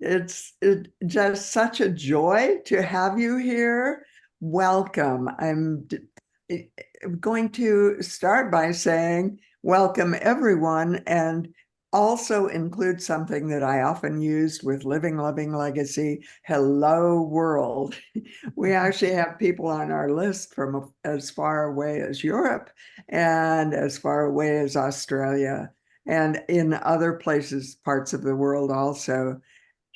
Just such a joy to have you here. Welcome. Going to start by saying welcome everyone, and also include something that I often used with Living Loving Legacy, hello world. We actually have people on our list from as far away as Europe and as far away as Australia and in other places, parts of the world also.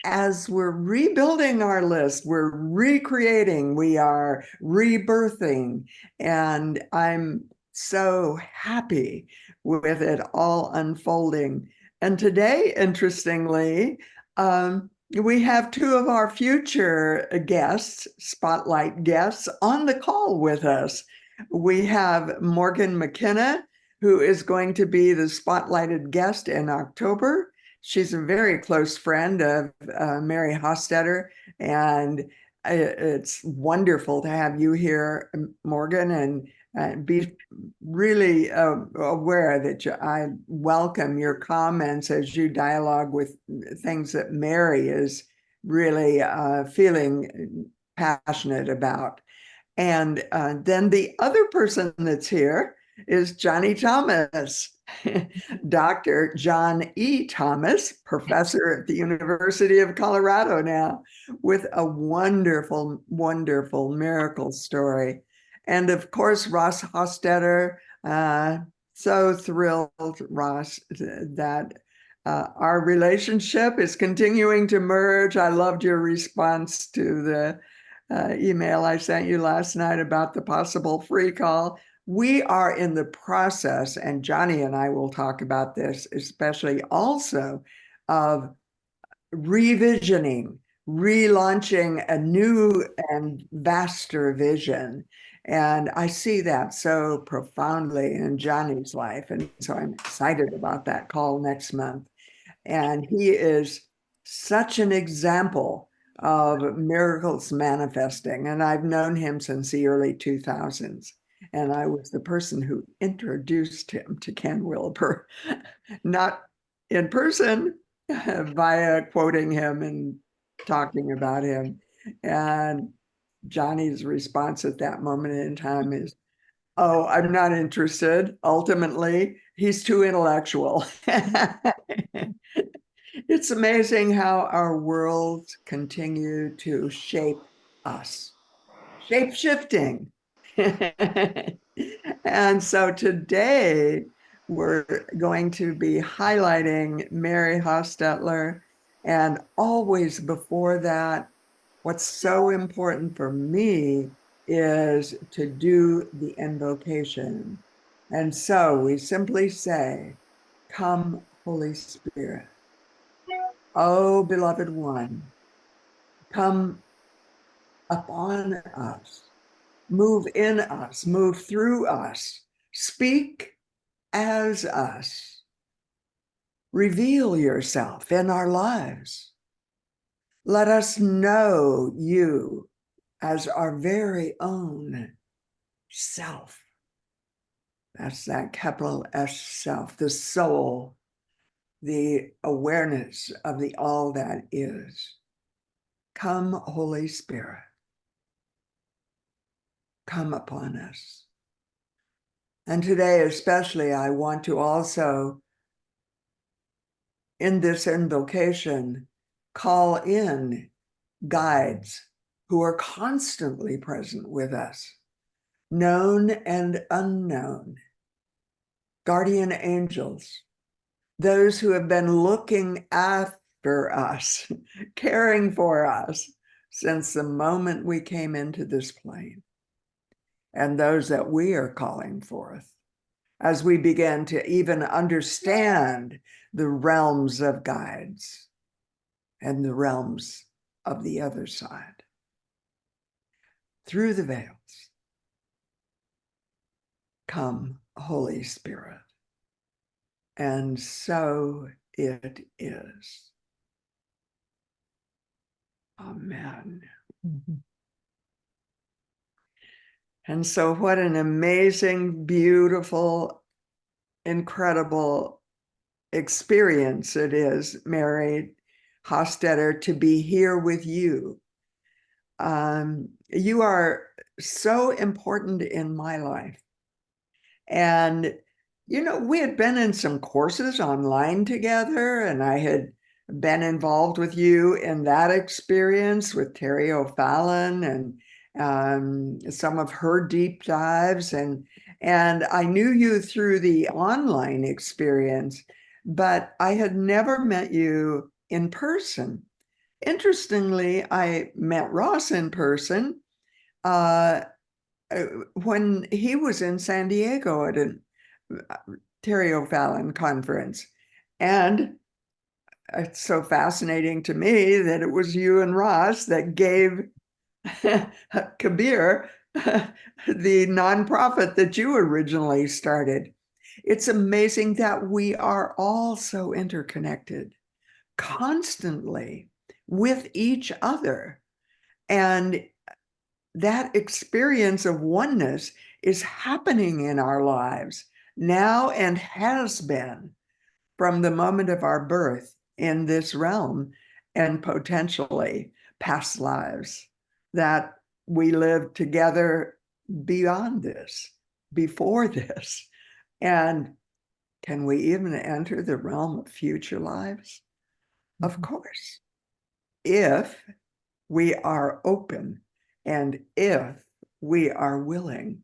As we're rebuilding our list, we're recreating, we are rebirthing, and I'm so happy with it all unfolding. And today, interestingly, we have two of our future guests, spotlight guests, on the call with us. We have Morgan McKenna, who is going to be the spotlighted guest in October. She's a very close friend of Mary Hostetter, and it's wonderful to have you here, Morgan, and be really aware that I welcome your comments as you dialogue with things that Mary is really feeling passionate about. And then the other person that's here is Johnny Thomas, Dr. John E. Thomas, professor at the University of Colorado now, with a wonderful, wonderful miracle story. And of course, Ross Hostetter. So thrilled, Ross, that our relationship is continuing to merge. I loved your response to the email I sent you last night about the possible free call. We are in the process, and Johnny and I will talk about this, especially also of revisioning, relaunching a new and vaster vision. And I see that so profoundly in Johnny's life. And so I'm excited about that call next month. And he is such an example of miracles manifesting. And I've known him since the early 2000s. And I was the person who introduced him to Ken Wilber, not in person, via quoting him and talking about him. And Johnny's response at that moment in time is, "Oh, I'm not interested. Ultimately, he's too intellectual." It's amazing how our worlds continue to shape us, shape shifting. And so today we're going to be highlighting Mary Hostetler. And always before that, what's so important for me is to do the invocation. And so we simply say, "Come, Holy Spirit. Oh, beloved one, come upon us, move in us, move through us, speak as us, reveal yourself in our lives. Let us know you as our very own self." That's that capital S self, the soul, the awareness of the all that is. Come, Holy Spirit, come upon us. And today, especially, I want to also, in this invocation, call in guides who are constantly present with us, known and unknown, guardian angels, those who have been looking after us, caring for us since the moment we came into this plane, and those that we are calling forth as we begin to even understand the realms of guides and the realms of the other side. Through the veils, come, Holy Spirit. And so it is. Amen. And so what an amazing, beautiful, incredible experience it is, Mary Hostetter, to be here with you. You are so important in my life. And, we had been in some courses online together, and I had been involved with you in that experience with Terry O'Fallon and some of her deep dives. And I knew you through the online experience, but I had never met you in person. Interestingly, I met Ross in person uh, when he was in San Diego at a Terry O'Fallon conference. And it's so fascinating to me that it was you and Ross that gave Kabir the nonprofit that you originally started. It's amazing that we are all so interconnected constantly with each other. And that experience of oneness is happening in our lives now and has been from the moment of our birth in this realm and potentially past lives that we live together beyond this, before this. And can we even enter the realm of future lives? Of course, if we are open and if we are willing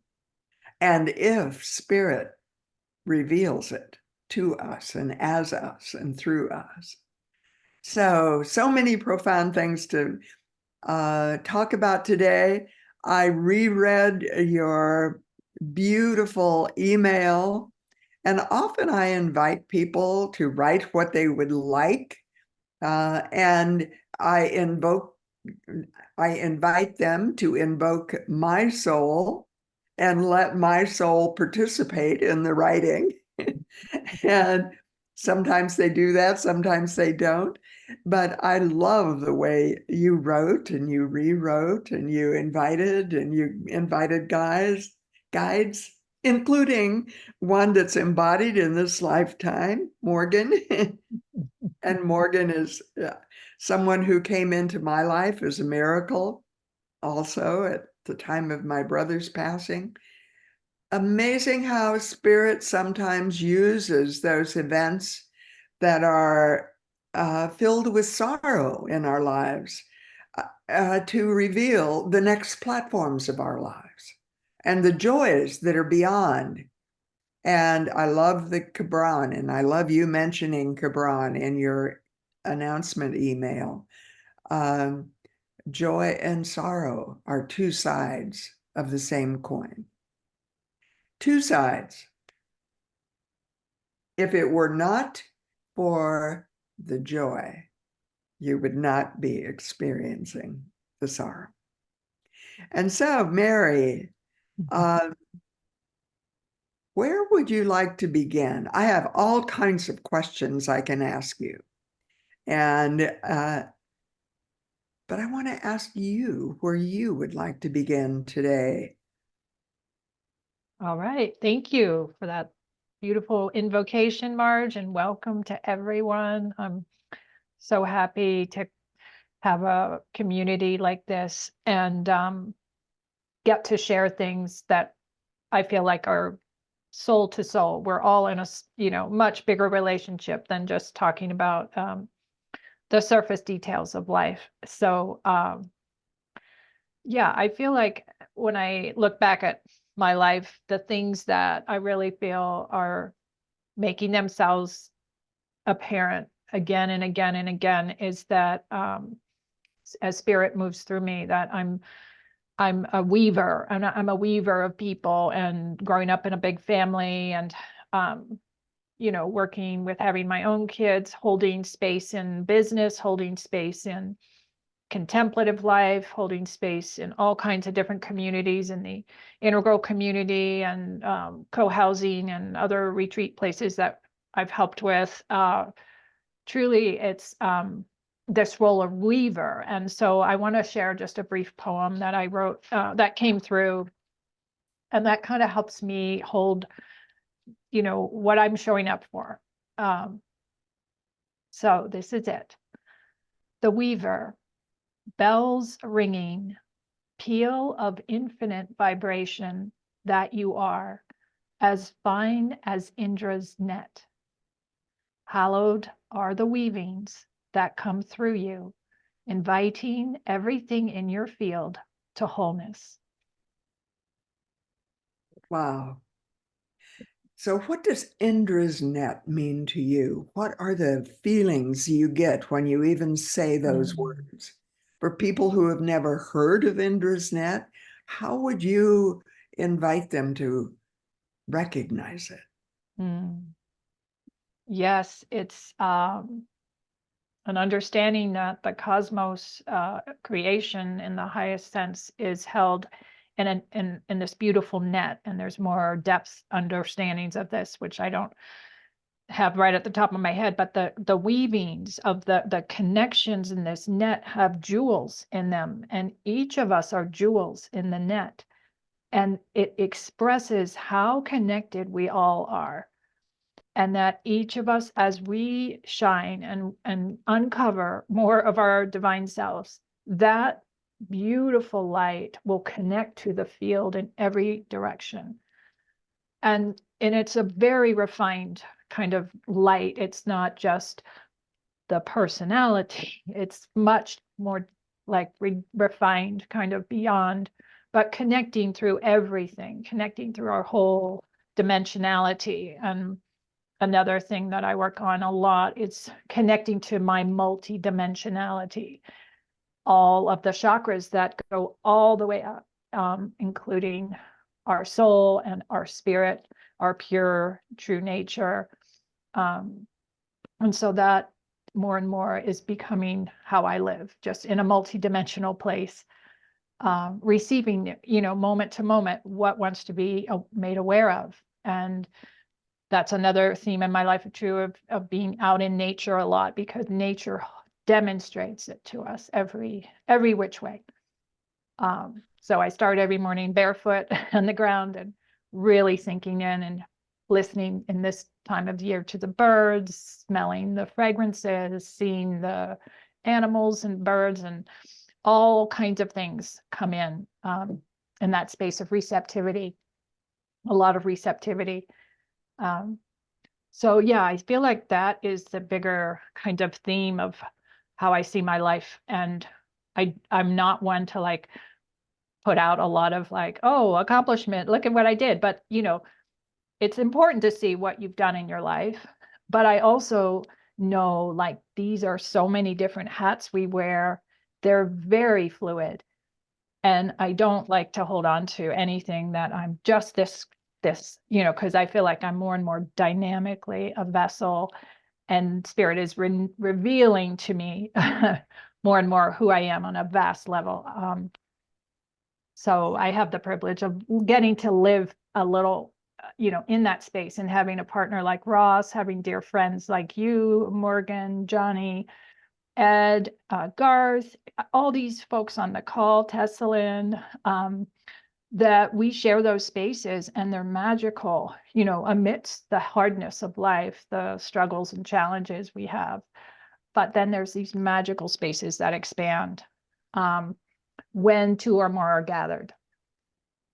and if spirit reveals it to us and as us and through us. So many profound things to talk about today. I reread your beautiful email, and often I invite people to write what they would like, and I invite them to invoke my soul and let my soul participate in the writing. And sometimes they do that, sometimes they don't. But I love the way you wrote and you rewrote and you invited guides, including one that's embodied in this lifetime, Morgan. And Morgan is someone who came into my life as a miracle also at the time of my brother's passing. Amazing how spirit sometimes uses those events that are filled with sorrow in our lives to reveal the next platforms of our lives and the joys that are beyond. And I love the Qumran, and I love you mentioning Qumran in your announcement email. Joy and sorrow are two sides of the same coin. Two sides. If it were not for the joy, you would not be experiencing the sorrow. And so, Mary, where would you like to begin? I have all kinds of questions I can ask you. And but I want to ask you where you would like to begin today. All right. Thank you for that beautiful invocation, Marge, and welcome to everyone. I'm so happy to have a community like this and get to share things that I feel like are soul to soul. We're all in a much bigger relationship than just talking about the surface details of life. So yeah, I feel like when I look back at my life, the things that I really feel are making themselves apparent again and again and again is that as spirit moves through me, that I'm a weaver. I'm a weaver of people, and growing up in a big family and working with having my own kids, holding space in business, holding space in contemplative life, holding space in all kinds of different communities in the integral community and co-housing and other retreat places that I've helped with. Truly, it's this role of weaver. And so I want to share just a brief poem that I wrote that came through, and that kind of helps me hold, what I'm showing up for. So this is it. the weaver, bells ringing, peal of infinite vibration that you are, as fine as Indra's net. Hallowed are the weavings that come through you, inviting everything in your field to wholeness. Wow. So what does Indra's net mean to you? What are the feelings you get when you even say those words? For people who have never heard of Indra's net, how would you invite them to recognize it? Yes, it's an understanding that the cosmos creation in the highest sense is held in this beautiful net, and there's more depth understandings of this, which I don't have right at the top of my head, but the weavings of the connections in this net have jewels in them, and each of us are jewels in the net, and it expresses how connected we all are. And that each of us, as we shine and uncover more of our divine selves, that beautiful light will connect to the field in every direction. And it's a very refined kind of light. It's not just the personality. It's much more like refined, kind of beyond, but connecting through everything, connecting through our whole dimensionality. And another thing that I work on a lot is connecting to my multi-dimensionality, all of the chakras that go all the way up, including our soul and our spirit, our pure, true nature. And so that more and more is becoming how I live, just in a multi-dimensional place, receiving, moment to moment, what wants to be made aware of. And that's another theme in my life, true of being out in nature a lot, because nature demonstrates it to us every which way. So I start every morning barefoot on the ground and really sinking in and listening in this time of year to the birds, smelling the fragrances, seeing the animals and birds, and all kinds of things come in that space of receptivity, a lot of receptivity. So yeah, I feel like that is the bigger kind of theme of how I see my life. And I'm not one to like put out a lot of like, oh, accomplishment, look at what I did. But it's important to see what you've done in your life. But I also know like these are so many different hats we wear. They're very fluid. And I don't like to hold on to anything that I'm just this, because I feel like I'm more and more dynamically a vessel, and spirit is revealing to me more and more who I am on a vast level. So I have the privilege of getting to live a little, in that space, and having a partner like Ross, having dear friends like you, Morgan, Johnny, Ed, Garth, all these folks on the call, Tessalyn, that we share those spaces, and they're magical, amidst the hardness of life, the struggles and challenges we have. But then there's these magical spaces that expand when two or more are gathered.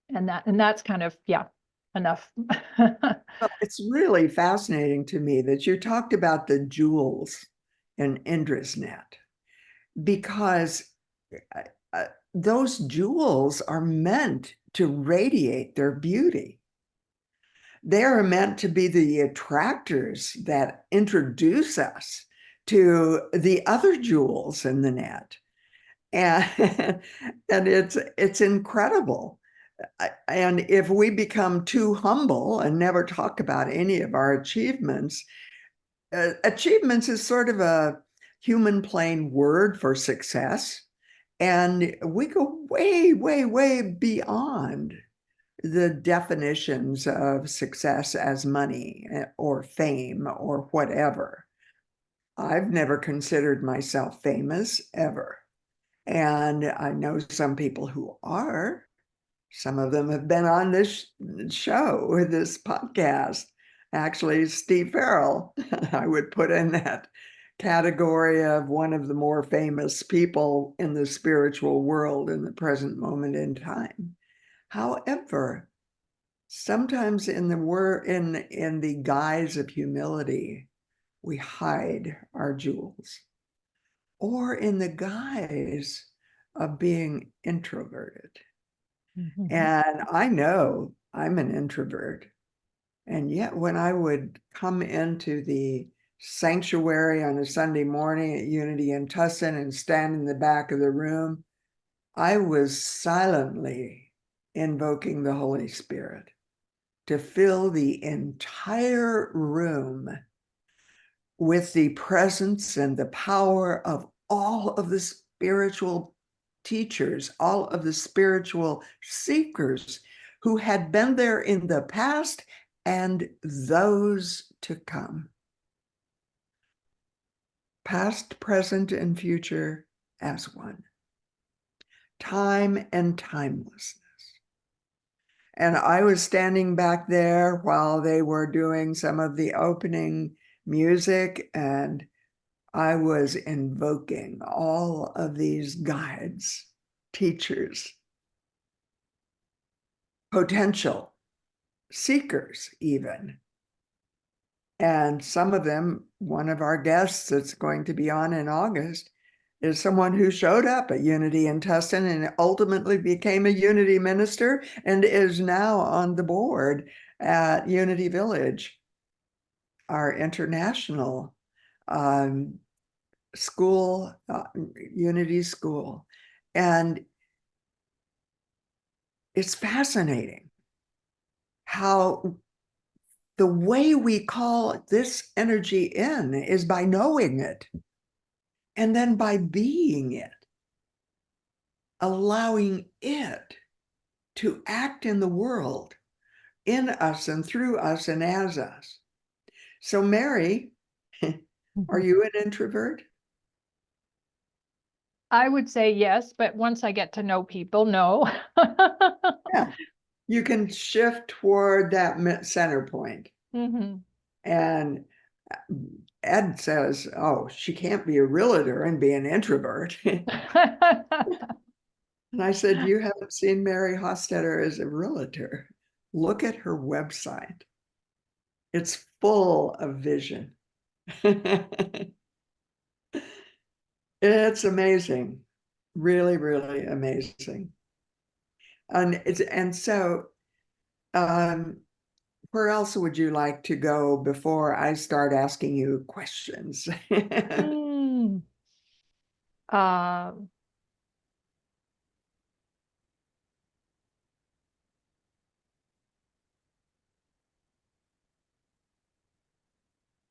And that's kind of, yeah, enough. Well, it's really fascinating to me that you talked about the jewels in Indra's net, because those jewels are meant to radiate their beauty. They are meant to be the attractors that introduce us to the other jewels in the net. And, and it's incredible. And if we become too humble and never talk about any of our achievements, achievements is sort of a human plain word for success. And we go way, way, way beyond the definitions of success as money or fame or whatever. I've never considered myself famous ever. And I know some people who are. Some of them have been on this show, this podcast. Actually, Steve Farrell, I would put in that category of one of the more famous people in the spiritual world in the present moment in time. However, sometimes in the guise of humility, we hide our jewels, or in the guise of being introverted. And I know I'm an introvert. And yet, when I would come into the sanctuary on a Sunday morning at Unity in Tustin and stand in the back of the room, I was silently invoking the Holy Spirit to fill the entire room with the presence and the power of all of the spiritual teachers, all of the spiritual seekers who had been there in the past and those to come. Past, present, and future as one. Time and timelessness. And I was standing back there while they were doing some of the opening music, and I was invoking all of these guides, teachers, potential seekers, even. And some of them, one of our guests that's going to be on in August, is someone who showed up at Unity in Tustin and ultimately became a Unity minister and is now on the board at Unity Village, our international school, Unity school. And it's fascinating how the way we call this energy in is by knowing it and then by being it, allowing it to act in the world, in us and through us and as us. So, Mary, are you an introvert? I would say yes, but once I get to know people, no. Yeah, you can shift toward that center point. And Ed says, oh, she can't be a realtor and be an introvert. And I said, you haven't seen Mary Hostetter as a realtor. Look at her website. It's full of vision. It's amazing. Really, really amazing. And so where else would you like to go before I start asking you questions? Mm. Uh,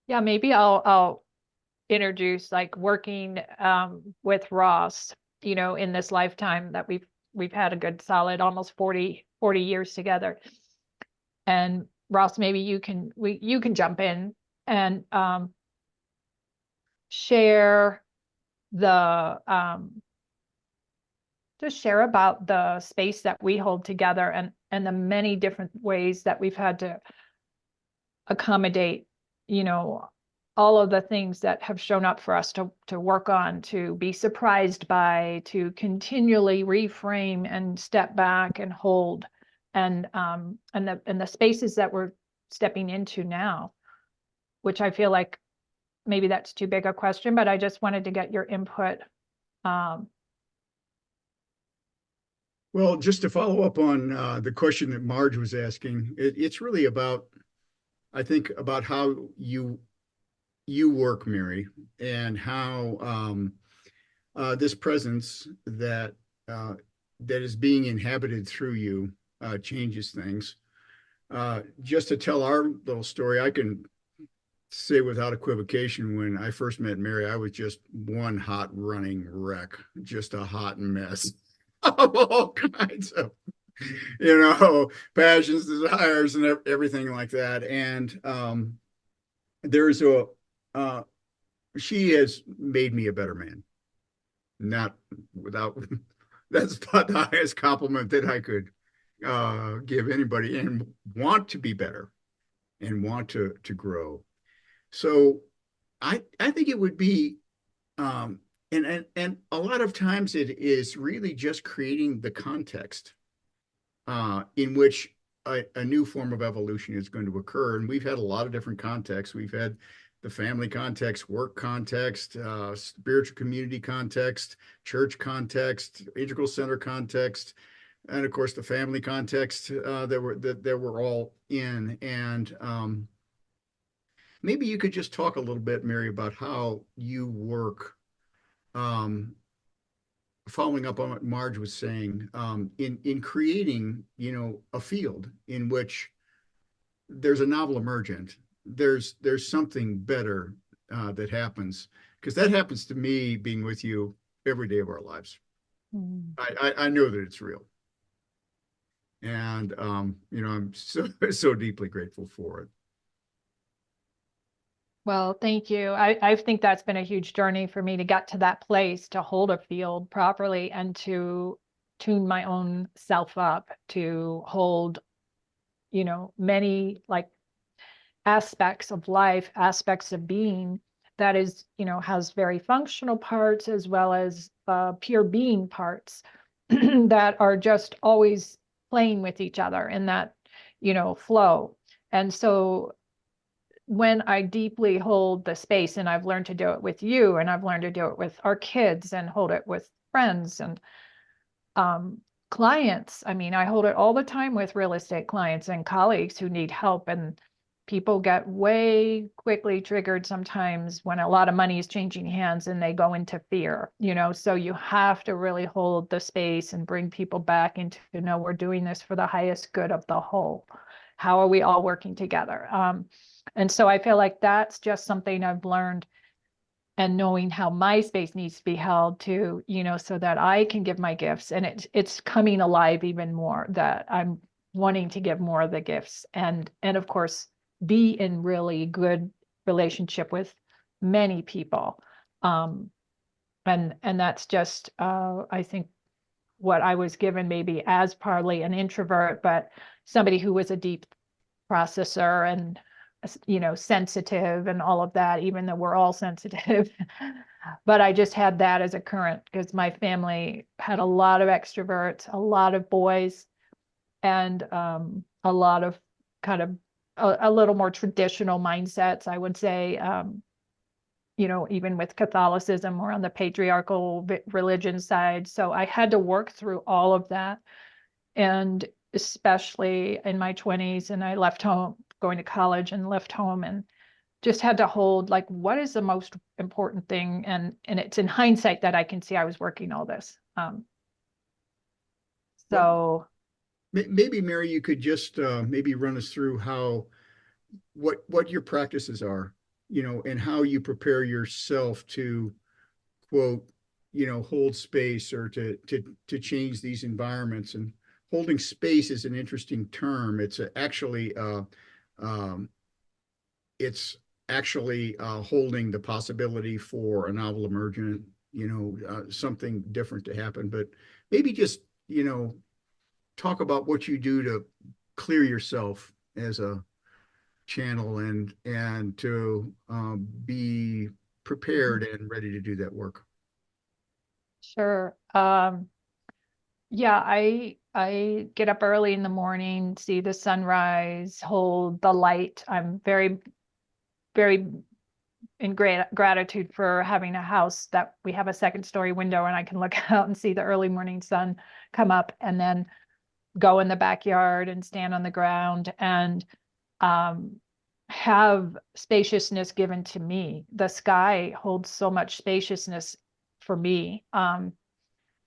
yeah, maybe I'll introduce like working with Ross, in this lifetime that we've had a good solid almost 40 years together. And Ross, maybe you can jump in and share the just share about the space that we hold together and the many different ways that we've had to accommodate, all of the things that have shown up for us to work on, to be surprised by, to continually reframe and step back and hold, and the spaces that we're stepping into now, which I feel like maybe that's too big a question, but I just wanted to get your input. Well, just to follow up on the question that Marge was asking, it's really about, I think, about how you work, Mary, and how this presence that is being inhabited through you changes things. Just to tell our little story, I can say without equivocation, when I first met Mary, I was just one hot running wreck, just a hot mess of all kinds of, passions, desires, and everything like that. And there's she has made me a better man. Not without, that's about the highest compliment that I could give anybody, and want to be better and want to grow. So I think it would be, um, and a lot of times it is really just creating the context in which a new form of evolution is going to occur. And we've had a lot of different contexts. We've had the family context, work context, spiritual community context, church context, integral center context, and of course the family context that we're all in. And maybe you could just talk a little bit, Mary, about how you work. Following up on what Marge was saying, in creating, a field in which there's a novel emergent, there's something better that happens, because that happens to me being with you every day of our lives. Mm. I know that it's real, and I'm so deeply grateful for it. Well, thank you. I think that's been a huge journey for me to get to that place, to hold a field properly and to tune my own self up, to hold, many like aspects of life, aspects of being that is, has very functional parts as well as pure being parts that are just always playing with each other in that, flow. And so when I deeply hold the space, and I've learned to do it with you, and I've learned to do it with our kids and hold it with friends and clients. I mean, I hold it all the time with real estate clients and colleagues who need help, and people get way quickly triggered sometimes when a lot of money is changing hands and they go into fear, so you have to really hold the space and bring people back into, we're doing this for the highest good of the whole. How are we all working together? And so I feel like that's just something I've learned, and knowing how my space needs to be held to, so that I can give my gifts, and it's coming alive even more, that I'm wanting to give more of the gifts, and of course be in really good relationship with many people. And that's just I think what I was given, maybe as partly an introvert, but somebody who was a deep processor and sensitive and all of that, even though we're all sensitive. But I just had that as a current because my family had a lot of extroverts, a lot of boys, and a lot of kind of a little more traditional mindsets, I would say. Even with Catholicism, more on the patriarchal religion side. So I had to work through all of that. And especially in my 20s, and I left home, going to college and left home, and just had to hold, like, what is the most important thing? And it's in hindsight that I can see I was working all this. So Maybe, Mary, you could just maybe run us through what your practices are, and how you prepare yourself to, quote, hold space, or to change these environments. And holding space is an interesting term. Um, it's actually holding the possibility for a novel emergent, something different to happen. But maybe just, talk about what you do to clear yourself as a channel, and to be prepared and ready to do that work. sure. Yeah, I get up early in the morning, see the sunrise, hold the light. I'm very, very in gratitude for having a house that we have a second story window and I can look out and see the early morning sun come up, and then go in the backyard and stand on the ground and have spaciousness given to me. The sky holds so much spaciousness for me.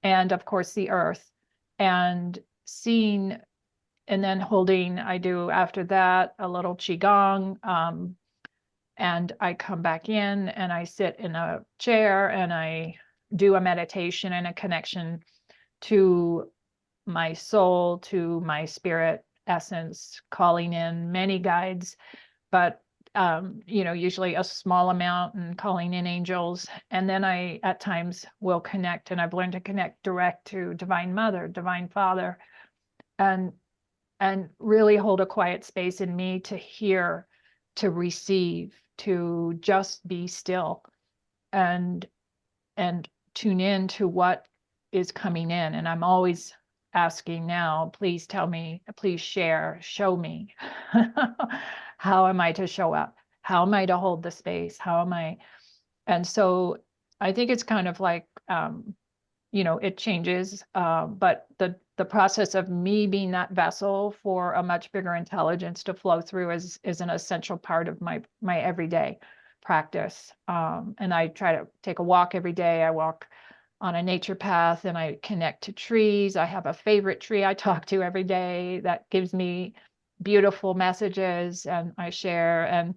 And of course the earth, and seeing, and then holding, I do after that a little qigong, and I come back in and I sit in a chair and I do a meditation and a connection to my soul, to my spirit essence, calling in many guides, but usually a small amount, and calling in angels. And then I at times will connect, and I've learned to connect direct to Divine Mother, Divine Father, and really hold a quiet space in me to hear, to receive, to just be still and tune in to what is coming in. And I'm always asking now, please tell me, please share, show me. How am I to show up? How am I to hold the space? How am I? And so I think it's kind of like, it changes, but the process of me being that vessel for a much bigger intelligence to flow through is an essential part of my everyday practice. And I try to take a walk every day. I walk on a nature path and I connect to trees. I have a favorite tree I talk to every day that gives me beautiful messages, and I share, and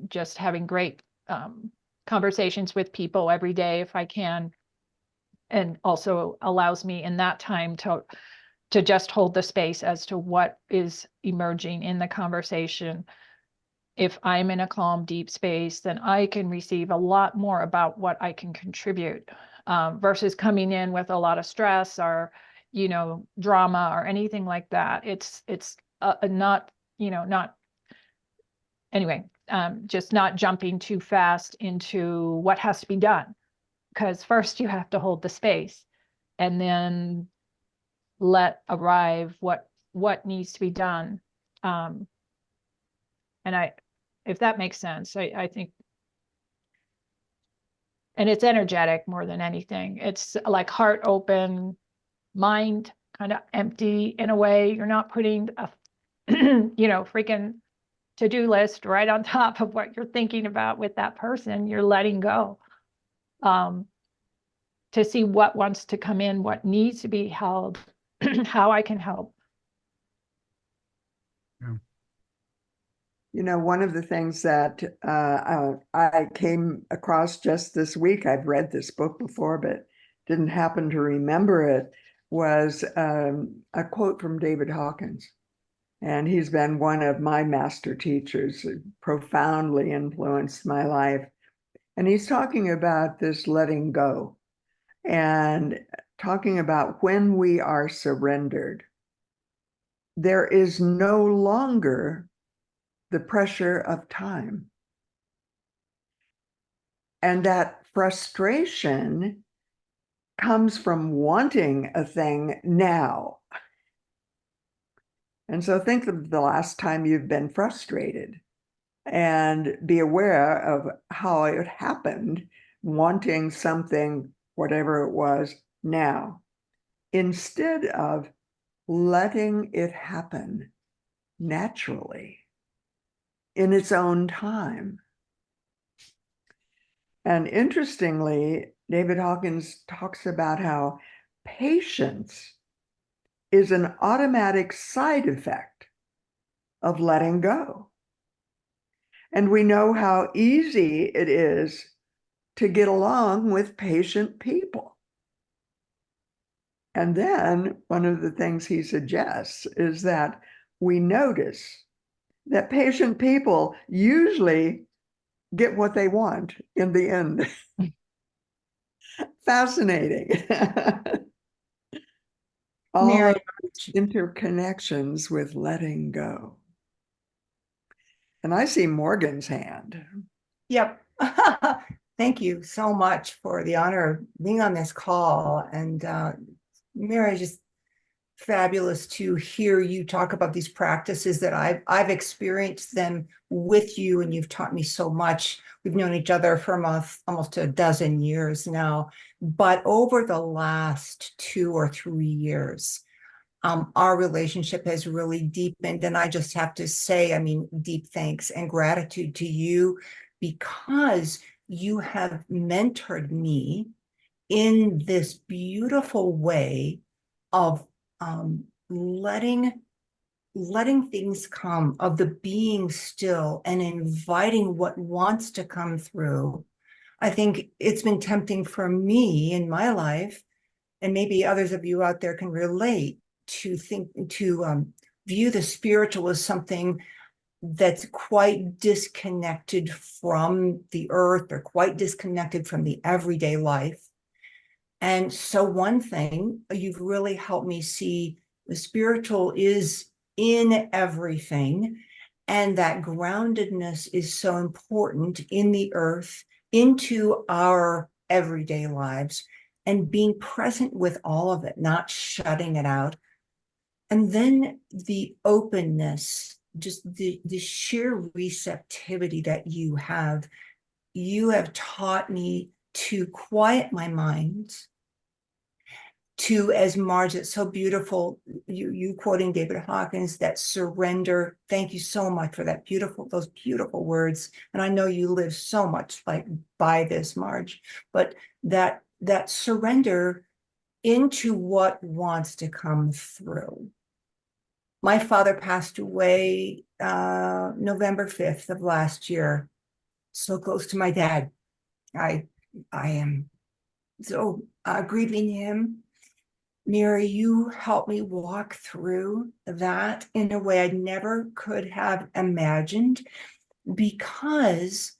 just having great conversations with people every day if I can, and also allows me in that time to just hold the space as to what is emerging in the conversation. If I'm in a calm, deep space, then I can receive a lot more about what I can contribute, versus coming in with a lot of stress or, drama or anything like that. It's not, not, anyway, just not jumping too fast into what has to be done. Because first you have to hold the space and then let arrive what needs to be done. And if that makes sense, I think, and it's energetic more than anything. It's like heart open, mind kind of empty in a way. You're not putting a, freaking to-do list right on top of what you're thinking about with that person. You're letting go. To see what wants to come in, what needs to be held, how I can help. One of the things that I came across just this week, I've read this book before, but didn't happen to remember it, was a quote from David Hawkins. And he's been one of my master teachers, profoundly influenced my life. And he's talking about this letting go and talking about when we are surrendered, there is no longer the pressure of time. And that frustration comes from wanting a thing now. And so think of the last time you've been frustrated and be aware of how it happened, wanting something, whatever it was, now, instead of letting it happen naturally in its own time. And interestingly, David Hawkins talks about how patience is an automatic side effect of letting go. And we know how easy it is to get along with patient people. And then one of the things he suggests is that we notice that patient people usually get what they want in the end. Fascinating. All Mary, interconnections with letting go. And I see Morgan's hand. yep. Thank you so much for the honor of being on this call. And Mary, just fabulous to hear you talk about these practices that I've experienced them with you, and you've taught me so much. We've known each other for almost a dozen years now, but over the last 2 or 3 years, our relationship has really deepened. And I just have to say, deep thanks and gratitude to you, because you have mentored me in this beautiful way of letting things come, of the being still and inviting what wants to come through. I think it's been tempting for me in my life, and maybe others of you out there can relate, to view the spiritual as something that's quite disconnected from the earth, or quite disconnected from the everyday life. And so one thing you've really helped me see, the spiritual is in everything. And that groundedness is so important in the earth, into our everyday lives, and being present with all of it, not shutting it out. And then the openness, just the sheer receptivity that you have taught me to quiet my mind, to, as Marj, it's so beautiful, you quoting David Hawkins, that surrender. Thank you so much for that those beautiful words. And I know you live so much like by this, Marj, but that surrender into what wants to come through. My father passed away November 5th of last year. So close to my dad. I am so grieving him. Mary, you helped me walk through that in a way I never could have imagined, because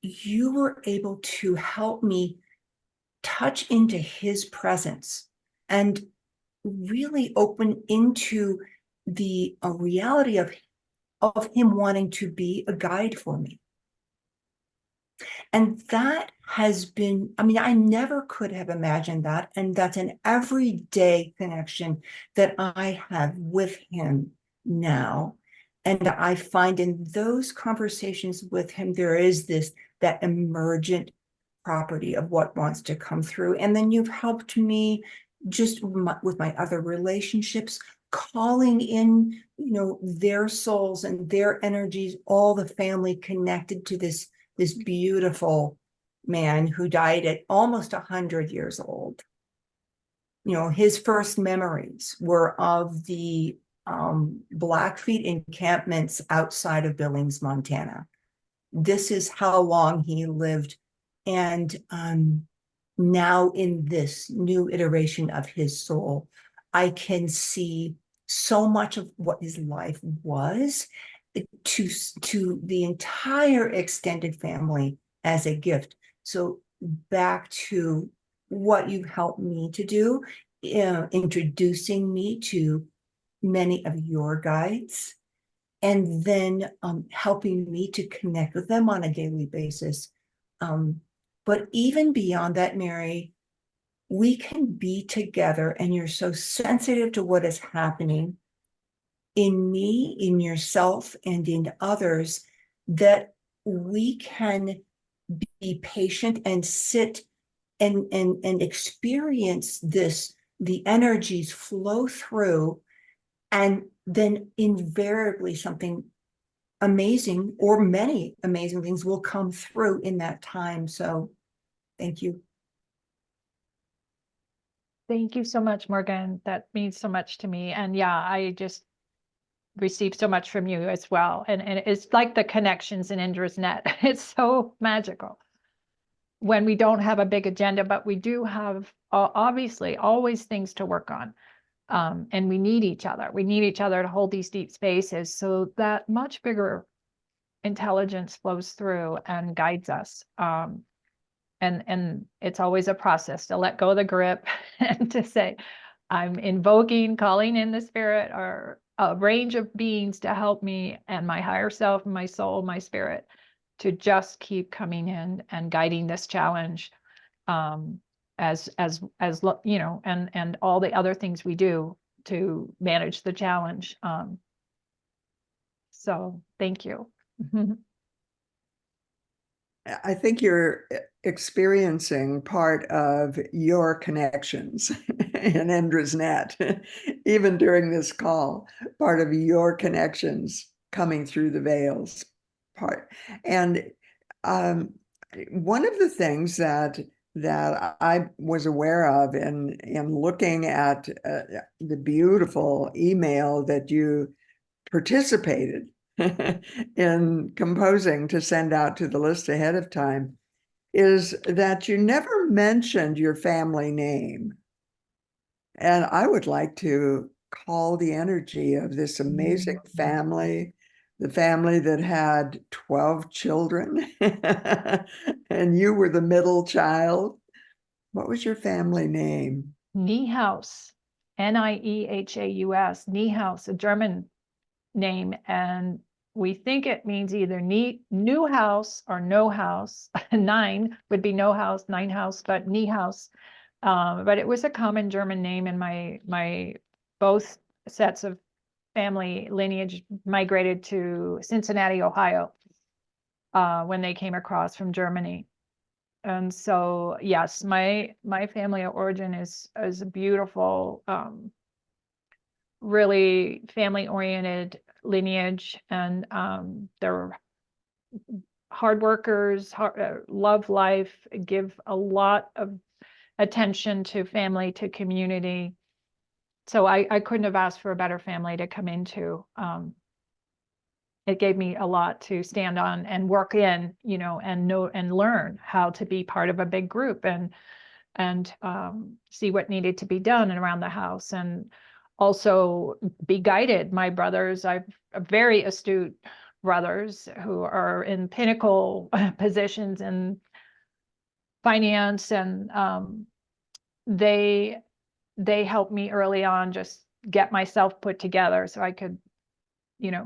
you were able to help me touch into his presence and really open into the reality of him wanting to be a guide for me. And that has been, I mean, I never could have imagined that. And that's an everyday connection that I have with him now. And I find in those conversations with him, there is that emergent property of what wants to come through. And then you've helped me just with my other relationships, calling in, their souls and their energies, all the family connected to this beautiful man who died at almost 100 years old. His first memories were of the Blackfeet encampments outside of Billings, Montana. This is how long he lived. And now in this new iteration of his soul, I can see so much of what his life was to the entire extended family as a gift. So back to what you helped me to do, introducing me to many of your guides, and then helping me to connect with them on a daily basis. But even beyond that, Mary, we can be together, and you're so sensitive to what is happening in me, in yourself, and in others, that we can be patient and sit and experience the energies flow through, and then invariably something amazing, or many amazing things, will come through in that time. So thank you. Thank you so much, Morgan. That means so much to me. And yeah, I just received so much from you as well. And it's like the connections in Indra's net. It's so magical when we don't have a big agenda, but we do have obviously always things to work on. And we need each other. We need each other to hold these deep spaces so that much bigger intelligence flows through and guides us. And it's always a process to let go of the grip and to say, I'm invoking, calling in the spirit or a range of beings to help me and my higher self, my soul, my spirit, to just keep coming in and guiding this challenge, as and all the other things we do to manage the challenge. So thank you. I think you're experiencing part of your connections in Indra's net, even during this call, part of your connections coming through the veils part. And one of the things that I was aware of in looking at the beautiful email that you participated in composing to send out to the list ahead of time, is that you never mentioned your family name. And I would like to call the energy of this amazing family, the family that had 12 children, and you were the middle child. What was your family name? Niehaus, Niehaus, Niehaus, a German name. And we think it means either new house or no house. 9 would be no house, 9 house, but nie house. But it was a common German name, and my both sets of family lineage migrated to Cincinnati, Ohio, when they came across from Germany. And so, yes, my family of origin is a beautiful, really family-oriented lineage, and they're hard workers, love life, give a lot of attention to family, to community. So I couldn't have asked for a better family to come into. It gave me a lot to stand on and work in, and know and learn how to be part of a big group, and see what needed to be done around the house, and also be guided. My brothers, I've very astute brothers who are in pinnacle positions in finance, and they helped me early on just get myself put together so I could,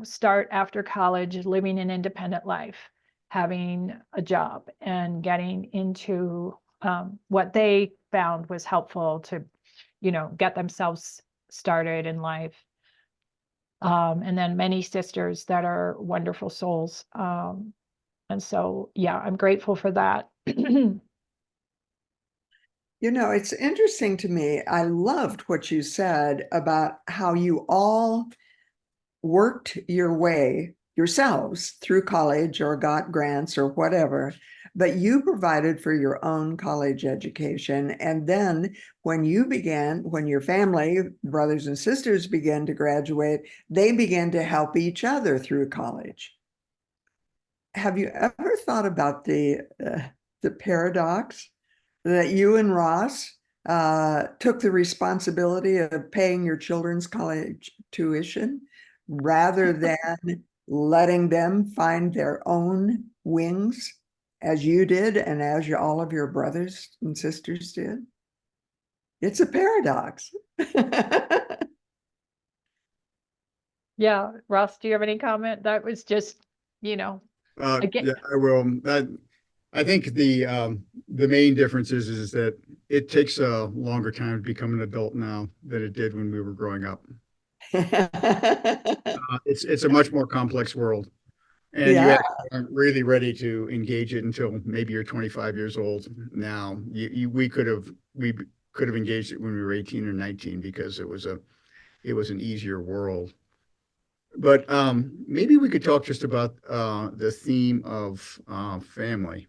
start after college living an independent life, having a job, and getting into what they found was helpful to, get themselves started in life. And then many sisters that are wonderful souls. And so, yeah, I'm grateful for that. It's interesting to me. I loved what you said about how you all worked your way yourselves through college or got grants or whatever, but you provided for your own college education. And then when your family, brothers and sisters, began to graduate, they began to help each other through college. Have you ever thought about the paradox that you and Ross took the responsibility of paying your children's college tuition rather than letting them find their own wings as you did and as all of your brothers and sisters did? It's a paradox. Yeah, Ross, do you have any comment? That was just, again. Yeah, I will. I think the main difference is that it takes a longer time to become an adult now than it did when we were growing up. It's a much more complex world, and you Yeah. aren't really ready to engage it until maybe you're 25 years old. Now, we could have engaged it when we were 18 or 19 because it was an easier world. But maybe we could talk just about the theme of family.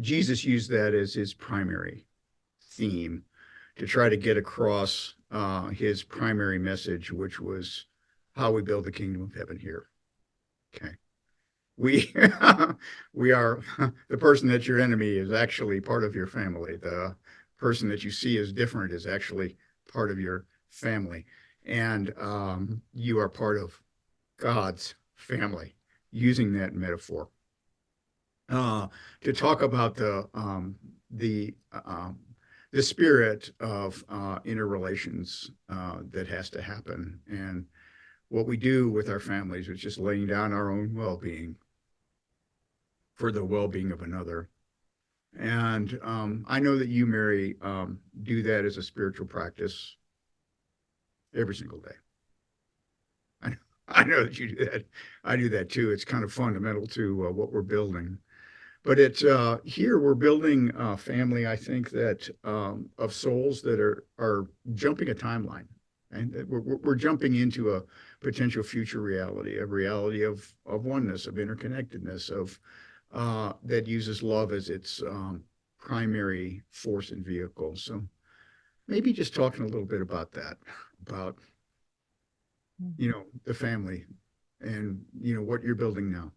Jesus used that as his primary theme to try to get across his primary message, which was how we build the kingdom of heaven here. Okay. We we are the person that's your enemy is actually part of your family. The person that you see as different is actually part of your family. And you are part of God's family, using that metaphor. To talk about the spirit of interrelations that has to happen, and what we do with our families is just laying down our own well-being for the well-being of another. And I know that you, Mary, do that as a spiritual practice every single day. I know that you do that. I do that too. It's kind of fundamental to what we're building. But it's here we're building a family, I think, that of souls that are jumping a timeline, and we're jumping into a potential future reality, a reality of oneness, of interconnectedness, of that uses love as its primary force and vehicle. So maybe just talking a little bit about that, about the family, and what you're building now.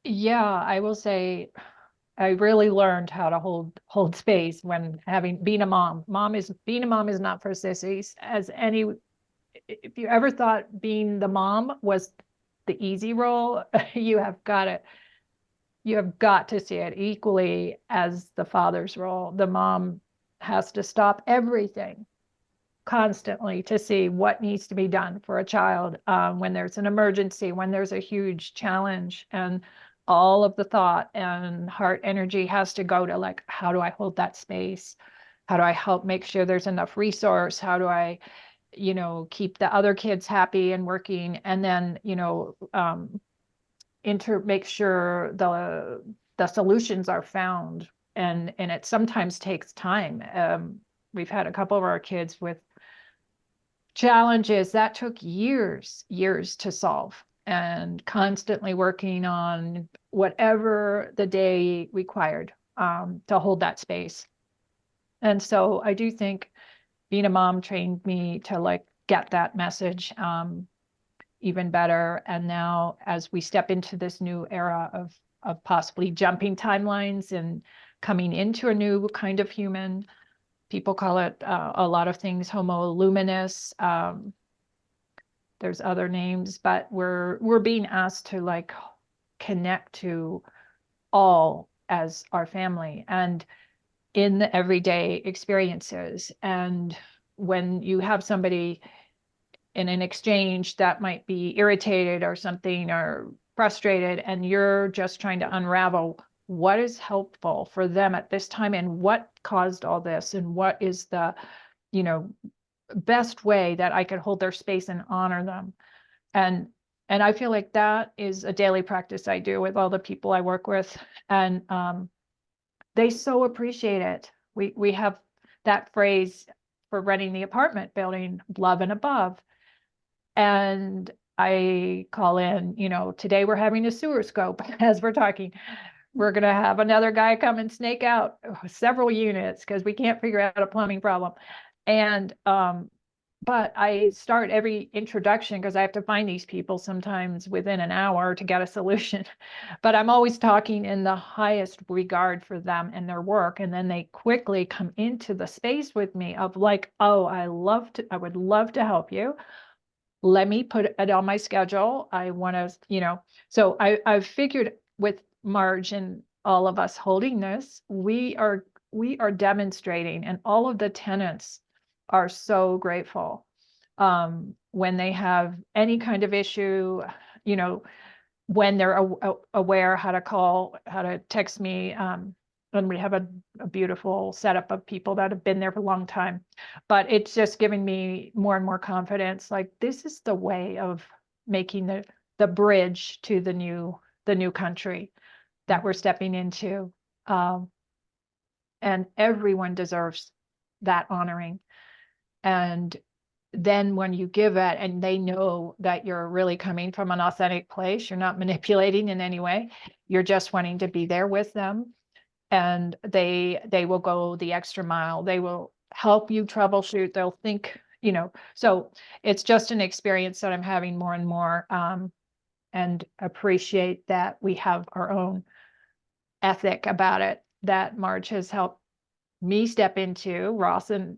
Yeah, I will say I really learned how to hold space when being a mom. Being a mom is not for sissies. If you ever thought being the mom was the easy role, you have got to see it equally as the father's role. The mom has to stop everything, constantly to see what needs to be done for a child when there's an emergency, when there's a huge challenge, and all of the thought and heart energy has to go to like, how do I hold that space? How do I help make sure there's enough resource? How do I, keep the other kids happy and working? And then, make sure the solutions are found. And it sometimes takes time. We've had a couple of our kids with challenges that took years to solve, and constantly working on whatever the day required to hold that space. And so I do think being a mom trained me to like get that message even better. And now as we step into this new era of possibly jumping timelines and coming into a new kind of human, people call it a lot of things, homo luminous. There's other names, but we're being asked to like connect to all as our family and in the everyday experiences. And when you have somebody in an exchange that might be irritated or something or frustrated, and you're just trying to unravel what is helpful for them at this time and what caused all this and what is the, best way that I could hold their space and honor them. And I feel like that is a daily practice I do with all the people I work with. And they so appreciate it. We have that phrase for renting the apartment building, love and above. And I call in, today we're having a sewer scope as we're talking. We're going to have another guy come and snake out several units because we can't figure out a plumbing problem. And, but I start every introduction because I have to find these people sometimes within an hour to get a solution. But I'm always talking in the highest regard for them and their work. And then they quickly come into the space with me of like, oh, I would love to help you. Let me put it on my schedule. I want to, so I've figured with Marj and all of us holding this, we are demonstrating, and all of the tenants are so grateful when they have any kind of issue, when they're aware how to call, how to text me. And we have a beautiful setup of people that have been there for a long time, but it's just giving me more and more confidence. Like this is the way of making the bridge to the new country that we're stepping into. And everyone deserves that honoring. And then when you give it and they know that you're really coming from an authentic place, you're not manipulating in any way, you're just wanting to be there with them. And they will go the extra mile. They will help you troubleshoot. They'll think, so it's just an experience that I'm having more and more, and appreciate that we have our own ethic about it that Marj has helped me step into, Ross, and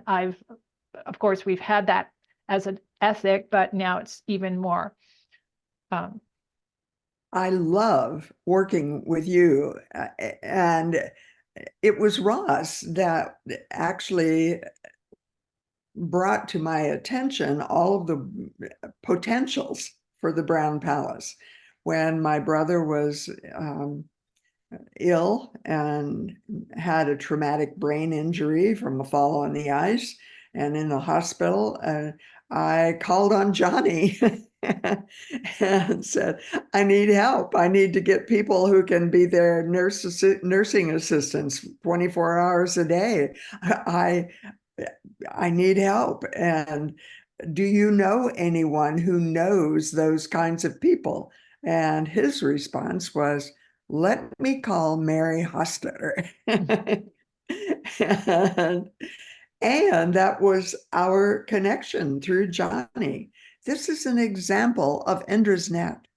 of course, we've had that as an ethic, but now it's even more. I love working with you. And it was Ross that actually brought to my attention all of the potentials for the Brown Palace. When my brother was ill and had a traumatic brain injury from a fall on the ice and in the hospital, I called on Johnny and said, I need help. I need to get people who can be their nursing assistants 24 hours a day. I need help. And do you know anyone who knows those kinds of people? And his response was, let me call Mary Hostetter. And that was our connection through Johnny. This is an example of Endra's net.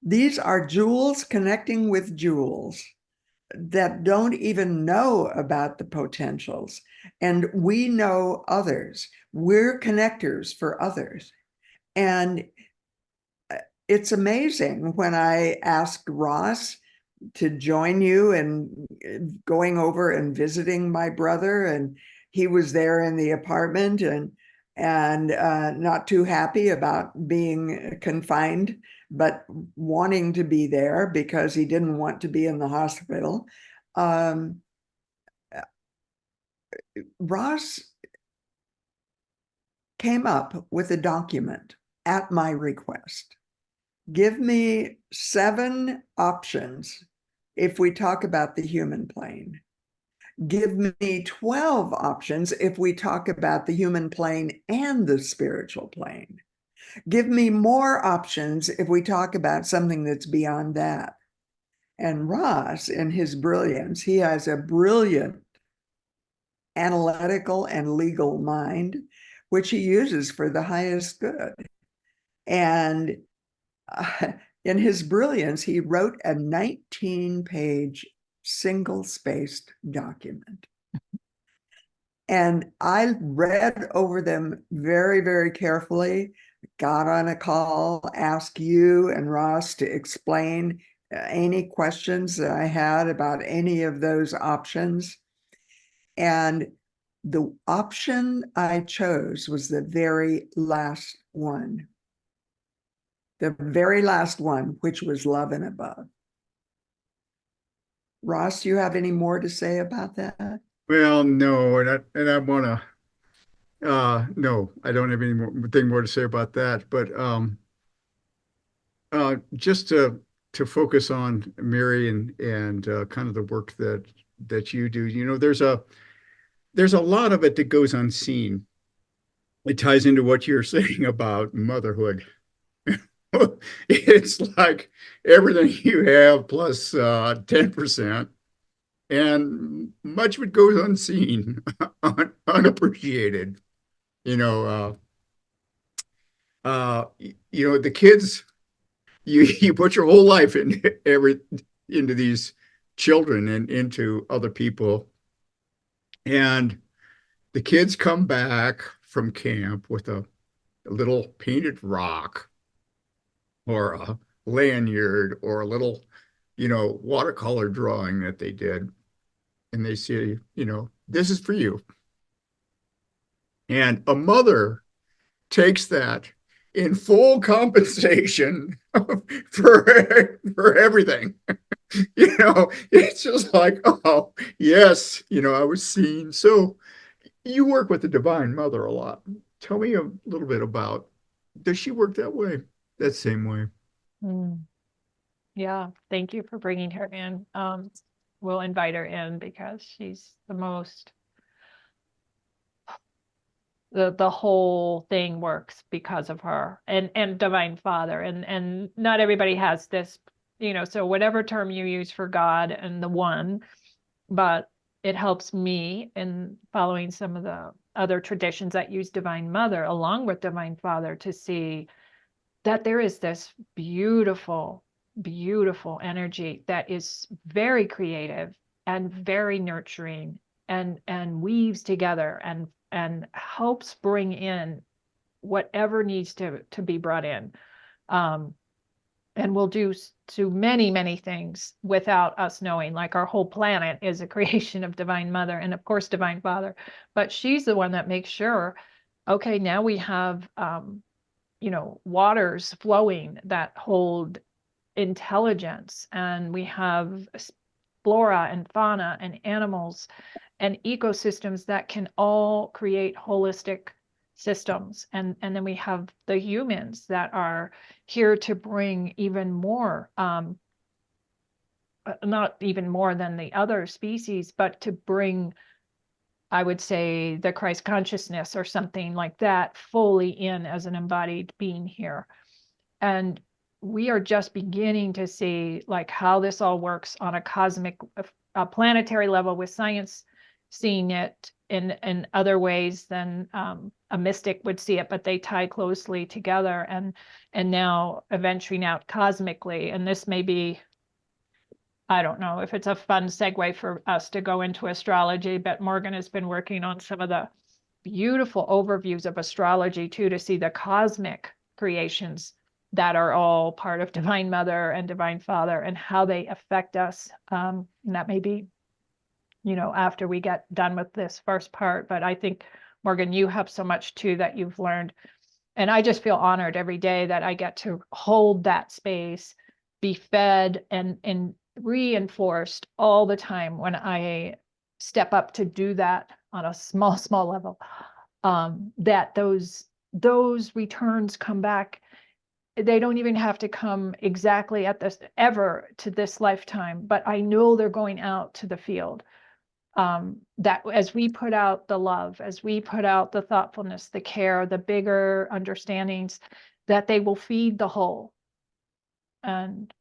These are jewels connecting with jewels that don't even know about the potentials. And we know others. We're connectors for others. And it's amazing when I asked Ross to join you in going over and visiting my brother, and he was there in the apartment and not too happy about being confined, but wanting to be there because he didn't want to be in the hospital. Ross came up with a document at my request. Give me 7 options if we talk about the human plane. Give me 12 options if we talk about the human plane and the spiritual plane. Give me more options if we talk about something that's beyond that. And Ross, in his brilliance, he has a brilliant analytical and legal mind, which he uses for the highest good. And in his brilliance, he wrote a 19-page single-spaced document. And I read over them very, very carefully, got on a call, asked you and Ross to explain any questions that I had about any of those options. And the option I chose was the very last one. The very last one, which was love and above. Ross, do you have any more to say about that? Well, no, and I want to no, I don't have anything more to say about that. But just to focus on Mary and kind of the work that you do, you know, there's a lot of it that goes unseen. It ties into what you're saying about motherhood. It's like everything you have plus 10%, and much of it goes unseen, unappreciated. You know, you know, the kids, you put your whole life into these children and into other people, and the kids come back from camp with a little painted rock or a lanyard or a little, you know, watercolor drawing that they did. And they say, you know, this is for you. And a mother takes that in full compensation for everything. You know, it's just like, oh, yes, you know, I was seen. So you work with the Divine Mother a lot. Tell me a little bit about, does she work that way, that same way? Mm. Yeah, thank you for bringing her in. We'll invite her in because she's the most, the whole thing works because of her and Divine Father. And not everybody has this, you know, so whatever term you use for God and the one, but it helps me in following some of the other traditions that use Divine Mother along with Divine Father to see that there is this beautiful, beautiful energy that is very creative and very nurturing and weaves together and helps bring in whatever needs to be brought in. And we'll do many, many things without us knowing, like our whole planet is a creation of Divine Mother and of course Divine Father, but she's the one that makes sure, okay, now we have you know, waters flowing that hold intelligence, and we have flora and fauna and animals and ecosystems that can all create holistic systems. And then we have the humans that are here to bring even more, not even more than the other species, but to bring, I would say, the Christ consciousness or something like that fully in as an embodied being here. And we are just beginning to see like how this all works on a cosmic, a planetary level, with science seeing it in other ways than a mystic would see it, but they tie closely together and now venturing out cosmically. And this may be, I don't know if it's a fun segue for us to go into astrology, but Morgan has been working on some of the beautiful overviews of astrology too, to see the cosmic creations that are all part of Divine Mother and Divine Father and how they affect us. And that may be after we get done with this first part. But I think, Morgan, you have so much too that you've learned. And I just feel honored every day that I get to hold that space, be fed and reinforced all the time when I step up to do that on a small level, that those returns come back. They don't even have to come exactly at this ever to this lifetime, but I know they're going out to the field. That as we put out the love, as we put out the thoughtfulness, the care, the bigger understandings, that they will feed the whole. And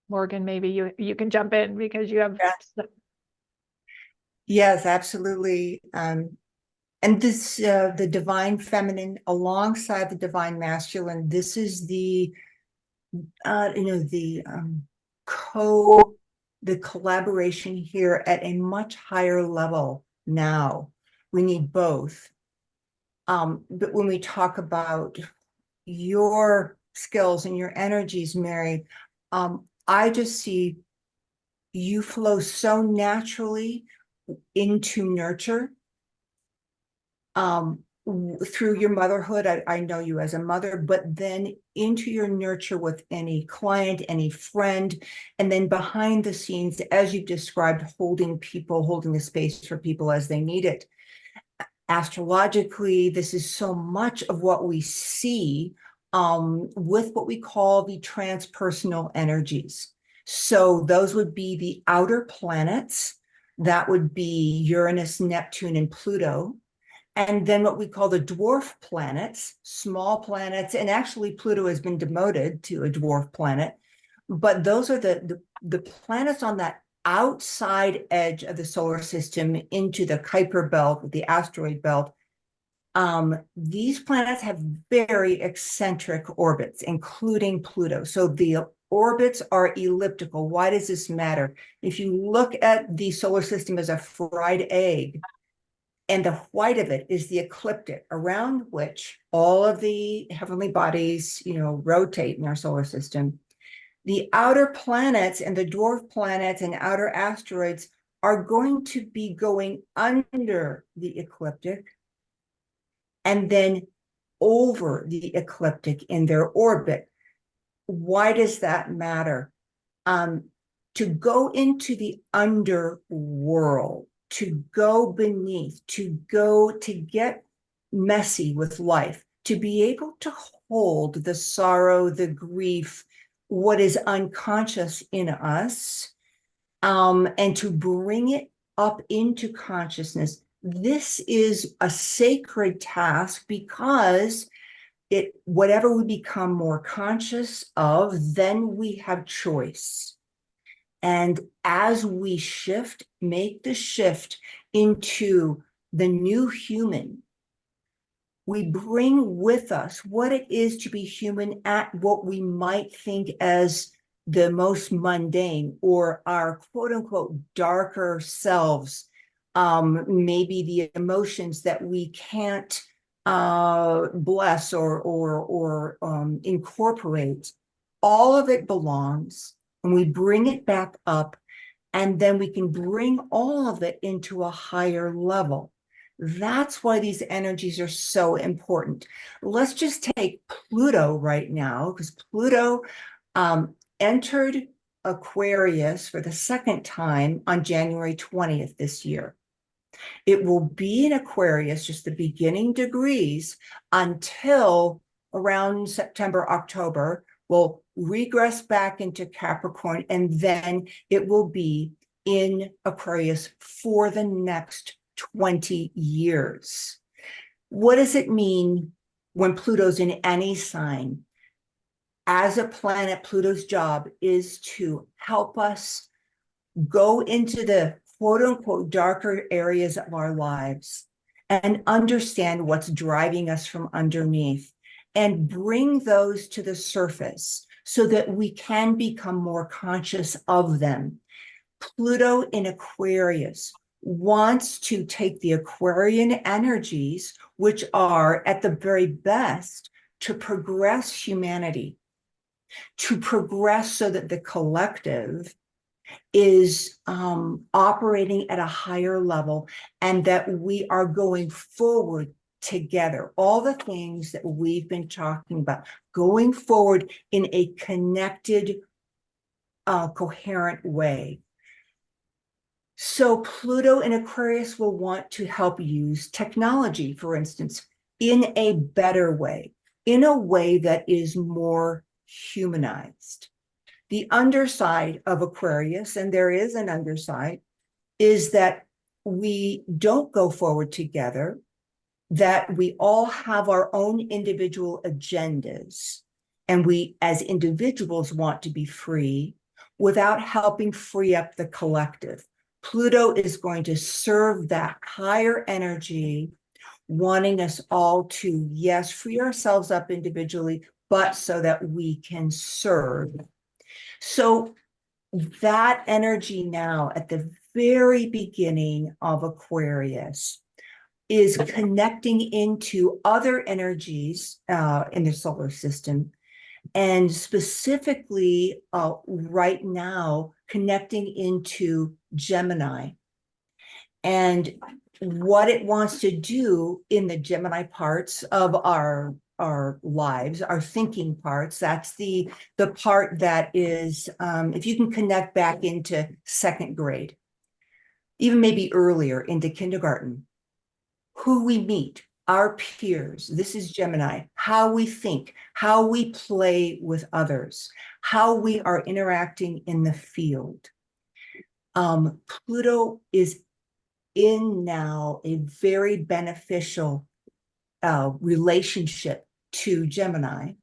Morgan, maybe you can jump in because you have. Yes, absolutely. And this, the divine feminine alongside the divine masculine, this is the collaboration here at a much higher level now. We need both. But when we talk about your skills and your energies, Mary, I just see you flow so naturally into nurture. Through your motherhood, I know you as a mother, but then into your nurture with any client, any friend, and then behind the scenes, as you've described, holding the space for people as they need it. Astrologically, this is so much of what we see with what we call the transpersonal energies. So those would be the outer planets. That would be Uranus, Neptune, and Pluto. And then what we call the dwarf planets, small planets, and actually Pluto has been demoted to a dwarf planet. But those are the planets on that outside edge of the solar system into the Kuiper belt, the asteroid belt. These planets have very eccentric orbits, including Pluto. So the orbits are elliptical. Why does this matter? If you look at the solar system as a fried egg, and the white of it is the ecliptic, around which all of the heavenly bodies, rotate in our solar system. The outer planets and the dwarf planets and outer asteroids are going to be going under the ecliptic and then over the ecliptic in their orbit. Why does that matter? To go into the underworld, to go beneath, to get messy with life, to be able to hold the sorrow, the grief, what is unconscious in us, and to bring it up into consciousness. This is a sacred task because whatever we become more conscious of, then we have choice. And as we make the shift into the new human, we bring with us what it is to be human at what we might think as the most mundane or our quote unquote darker selves, maybe the emotions that we can't bless or incorporate. All of it belongs, and we bring it back up, and then we can bring all of it into a higher level. That's why these energies are so important. Let's just take Pluto right now, because Pluto entered Aquarius for the second time on January 20th this year. It will be in Aquarius, just the beginning degrees, until around September, October. Will regress back into Capricorn, and then it will be in Aquarius for the next 20 years. What does it mean when Pluto's in any sign? As a planet, Pluto's job is to help us go into the quote unquote darker areas of our lives and understand what's driving us from underneath and bring those to the surface so that we can become more conscious of them. Pluto in Aquarius wants to take the Aquarian energies, which are at the very best to progress humanity, to progress so that the collective is operating at a higher level, and that we are going forward together. All the things that we've been talking about, going forward in a connected, coherent way. So Pluto in Aquarius will want to help use technology, for instance, in a better way, in a way that is more humanized. The underside of Aquarius, and there is an underside, is that we don't go forward together, that we all have our own individual agendas, and we as individuals want to be free without helping free up the collective. Pluto is going to serve that higher energy, wanting us all to, yes, free ourselves up individually, but so that we can serve. So that energy now at the very beginning of Aquarius is connecting into other energies in the solar system, and specifically right now connecting into Gemini. And what it wants to do in the Gemini parts of our lives, our thinking parts, that's the part that is, if you can connect back into second grade, even maybe earlier into kindergarten, who we meet, our peers, this is Gemini, how we think, how we play with others, how we are interacting in the field. Pluto is in now a very beneficial relationship to Gemini,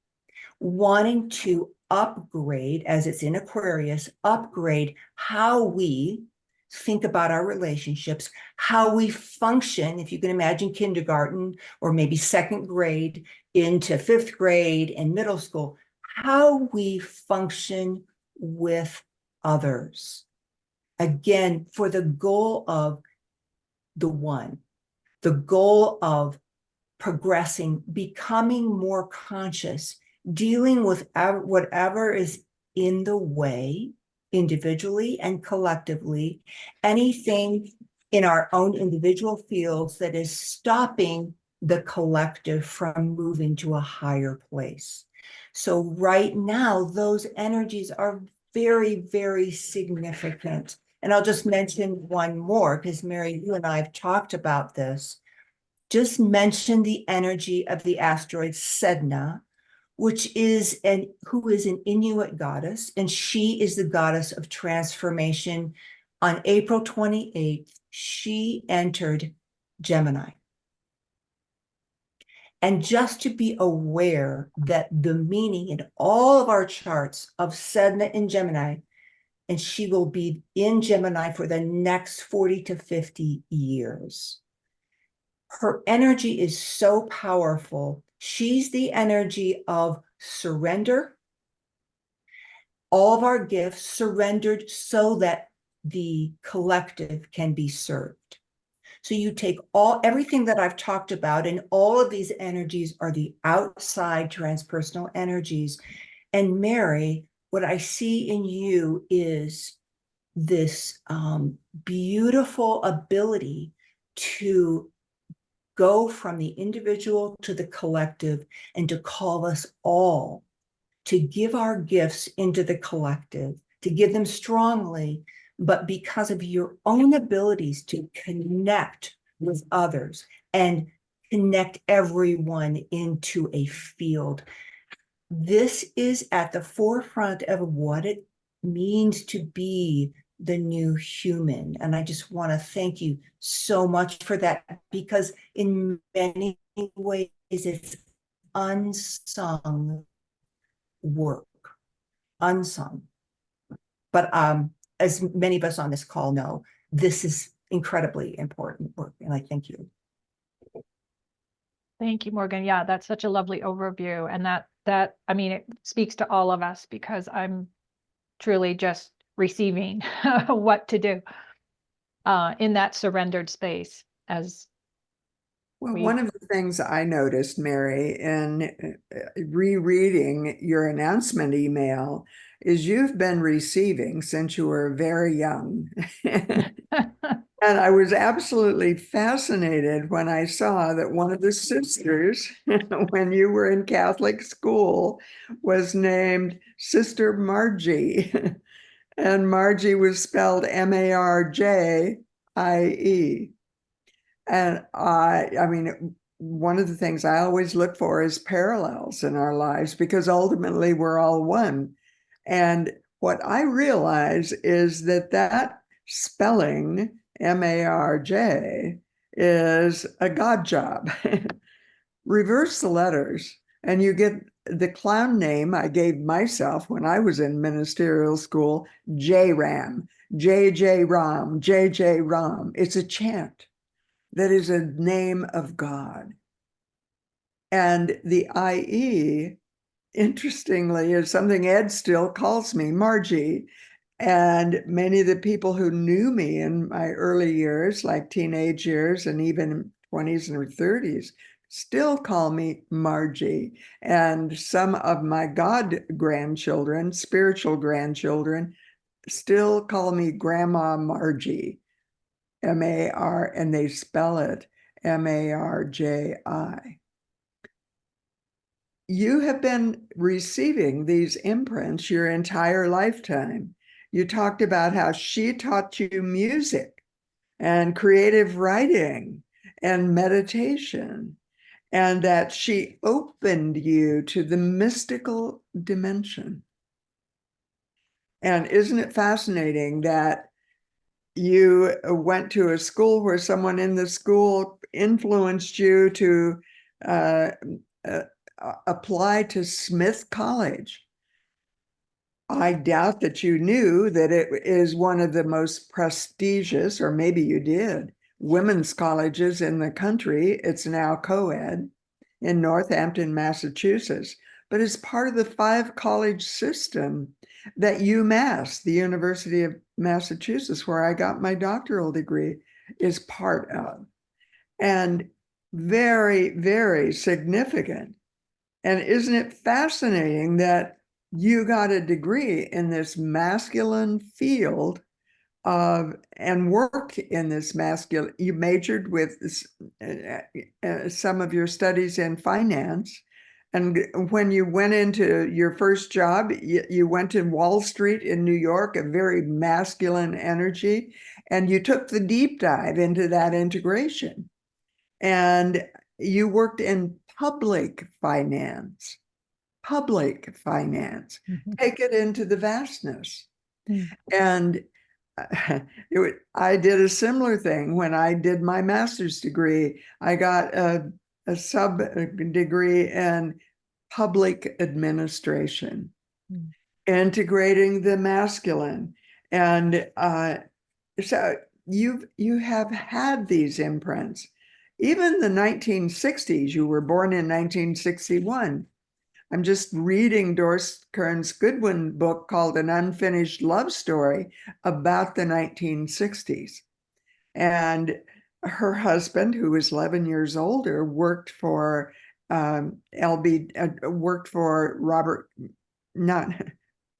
wanting to upgrade, as it's in Aquarius, upgrade how we think about our relationships, how we function, if you can imagine kindergarten or maybe second grade into fifth grade and middle school, how we function with others. Again, for the goal of the one, the goal of progressing, becoming more conscious, dealing with whatever is in the way, individually and collectively, anything in our own individual fields that is stopping the collective from moving to a higher place. So right now, those energies are very, very significant. And I'll just mention one more, because Mary, you and I have talked about this. Just mention the energy of the asteroid Sedna, which is who is an Inuit goddess, and she is the goddess of transformation. On April 28th, she entered Gemini. And just to be aware that the meaning in all of our charts of Sedna in Gemini, and she will be in Gemini for the next 40 to 50 years. Her energy is so powerful. She's the energy of surrender. All of our gifts surrendered so that the collective can be served. So you take everything that I've talked about, and all of these energies are the outside transpersonal energies. And Mary, what I see in you is this beautiful ability to go from the individual to the collective, and to call us all to give our gifts into the collective, to give them strongly, but because of your own abilities to connect with others and connect everyone into a field. This is at the forefront of what it means to be the new human. And I just want to thank you so much for that, because in many ways it's unsung work, unsung. But as many of us on this call know, this is incredibly important work, and I thank you. Thank you, Morgan. Yeah, that's such a lovely overview. And that, I mean, it speaks to all of us, because I'm truly just receiving what to do in that surrendered space, as Well, We- one of the things I noticed, Mary, in rereading your announcement email is you've been receiving since you were very young. And I was absolutely fascinated when I saw that one of the sisters, when you were in Catholic school, was named Sister Margie. And Margie was spelled Marjie. And I mean, one of the things I always look for is parallels in our lives because ultimately we're all one. And what I realize is that that spelling, Marj, is a God job. Reverse the letters, and you get the clown name I gave myself when I was in ministerial school, J-Ram, JJ Ram, JJ Ram. It's a chant that is a name of God. And the IE, interestingly, is something Ed still calls me, Margie. And many of the people who knew me in my early years, like teenage years and even 20s and 30s, still call me Margie. And some of my God grandchildren, spiritual grandchildren, still call me Grandma Margie. M-A-R, and they spell it Marji. You have been receiving these imprints your entire lifetime. You talked about how she taught you music and creative writing and meditation, and that she opened you to the mystical dimension. And isn't it fascinating that you went to a school where someone in the school influenced you to uh, uh, apply to Smith College? I doubt that you knew that it is one of the most prestigious, or maybe you did, women's colleges in the country. It's now co-ed in Northampton, Massachusetts, but it's part of the 5-college system that UMass, the University of Massachusetts, where I got my doctoral degree, is part of. And very, very significant. And isn't it fascinating that you got a degree in this masculine field of and work in this masculine, you majored with some of your studies in finance. And when you went into your first job, you went to Wall Street in New York, a very masculine energy, and you took the deep dive into that integration. And you worked in public finance, take it into the vastness. And I did a similar thing when I did my master's degree. I got a sub degree in public administration, integrating the masculine. And so you have had these imprints. Even the 1960s, you were born in 1961. I'm just reading Doris Kearns Goodwin book called An Unfinished Love Story about the 1960s. And her husband, who was 11 years older, worked for worked for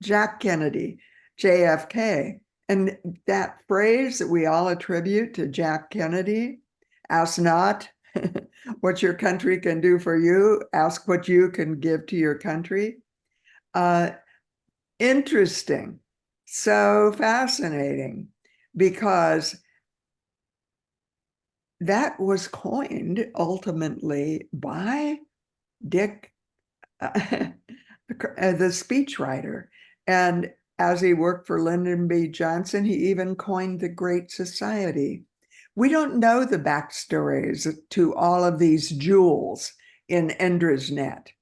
Jack Kennedy, JFK. And that phrase that we all attribute to Jack Kennedy, ask not what your country can do for you, ask what you can give to your country. Interesting, so fascinating, because that was coined ultimately by Dick, the speechwriter. And as he worked for Lyndon B. Johnson, he even coined the Great Society. We don't know the backstories to all of these jewels in Indra's net.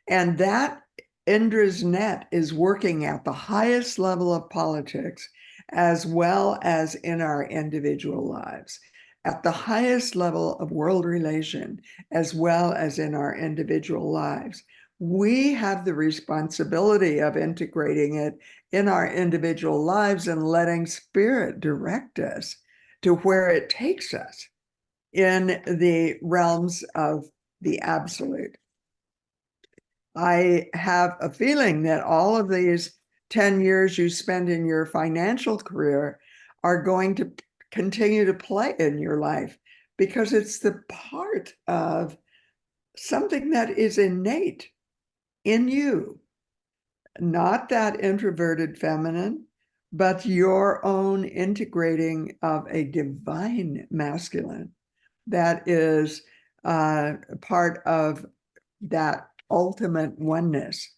And that Indra's net is working at the highest level of politics, as well as in our individual lives, at the highest level of world relation, as well as in our individual lives. We have the responsibility of integrating it in our individual lives and letting spirit direct us to where it takes us. in the realms of the absolute. I have a feeling that all of these 10 years you spend in your financial career are going to continue to play in your life because it's the part of something that is innate in you, not that introverted feminine, but your own integrating of a divine masculine that is part of that ultimate oneness.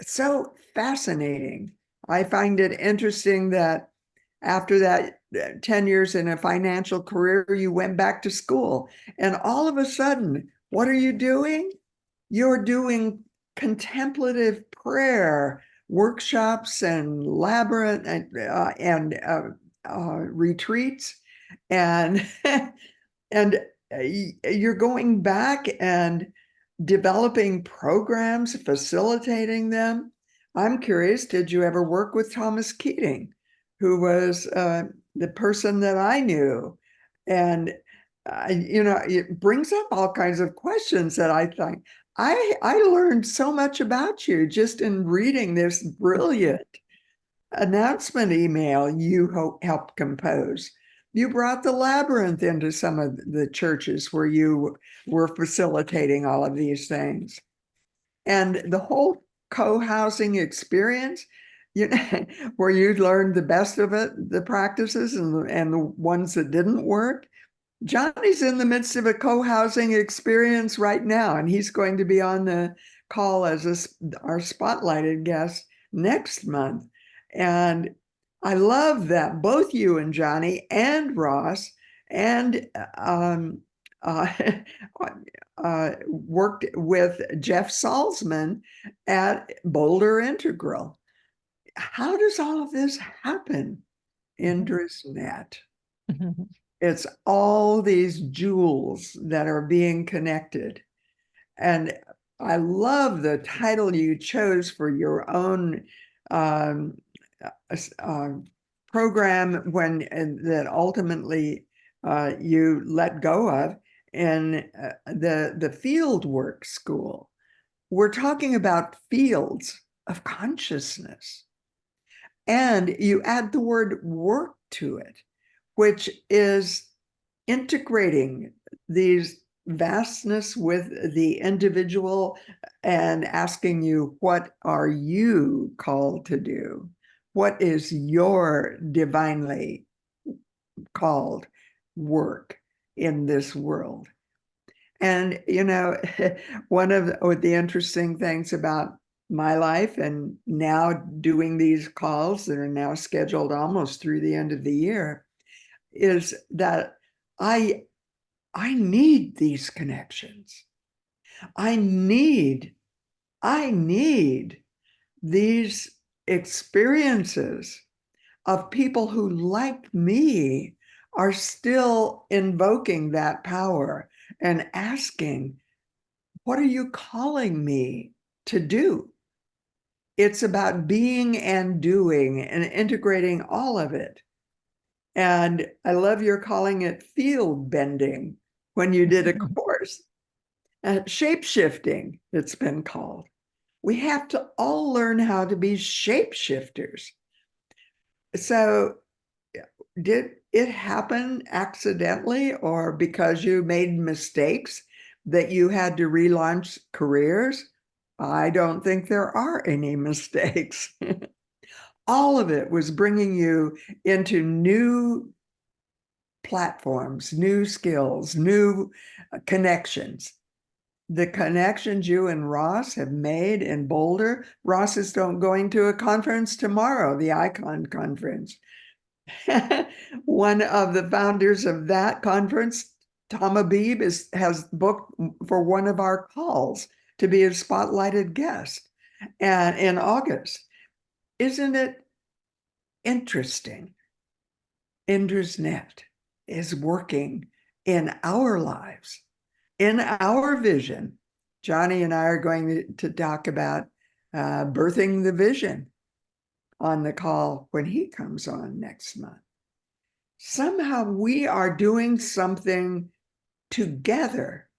So fascinating. I find it interesting that after that 10 years in a financial career, you went back to school. And all of a sudden, what are you doing? You're doing contemplative prayer workshops and labyrinth and retreats. And, and you're going back and developing programs, facilitating them. I'm curious, did you ever work with Thomas Keating, who was the person that I knew? And, it brings up all kinds of questions that I think I learned so much about you just in reading this brilliant announcement email you helped compose. You brought the labyrinth into some of the churches where you were facilitating all of these things. And the whole co-housing experience, where you learned the best of it, the practices and the ones that didn't work. Johnny's in the midst of a co-housing experience right now, and he's going to be on the call as our spotlighted guest next month. And I love that both you and Johnny and Ross and uh, worked with Jeff Salzman at Boulder Integral. How does all of this happen in DrisNet? It's all these jewels that are being connected. And I love the title you chose for your own program that ultimately you let go of in the field work school. We're talking about fields of consciousness. And you add the word work to it, which is integrating these vastness with the individual and asking you, what are you called to do? What is your divinely called work in this world? And, one of the interesting things about my life and now doing these calls that are now scheduled almost through the end of the year is that I need these connections. I need these experiences of people who, like me, are still invoking that power and asking, what are you calling me to do? It's about being and doing and integrating all of it. And I love your calling it field bending when you did a course. Shape-shifting, it's been called. We have to all learn how to be shape-shifters. So did it happen accidentally or because you made mistakes that you had to relaunch careers? I don't think there are any mistakes. All of it was bringing you into new platforms, new skills, new connections. The connections you and Ross have made in Boulder. Ross is going to a conference tomorrow, the Icon Conference. One of the founders of that conference, Tom Abib, has booked for one of our calls to be a spotlighted guest and in August. Isn't it interesting? DrisNet is working in our lives, in our vision. Johnny and I are going to talk about birthing the vision on the call when he comes on next month. somehow we are doing something together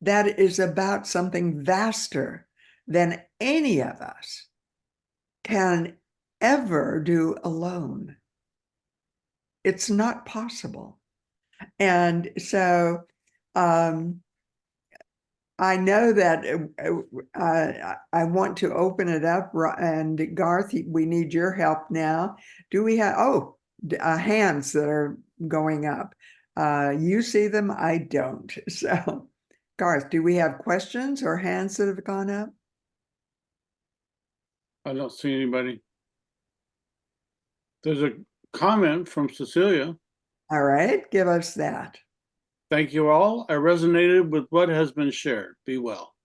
that is about something vaster than any of us can ever do alone. It's not possible. And so I know that I want to open it up, and Garth, we need your help now. Do we have, hands that are going up? You see them, I don't. So Garth, do we have questions or hands that have gone up? I don't see anybody. There's a comment from Cecilia. All right, give us that. Thank you all. I resonated with what has been shared. Be well.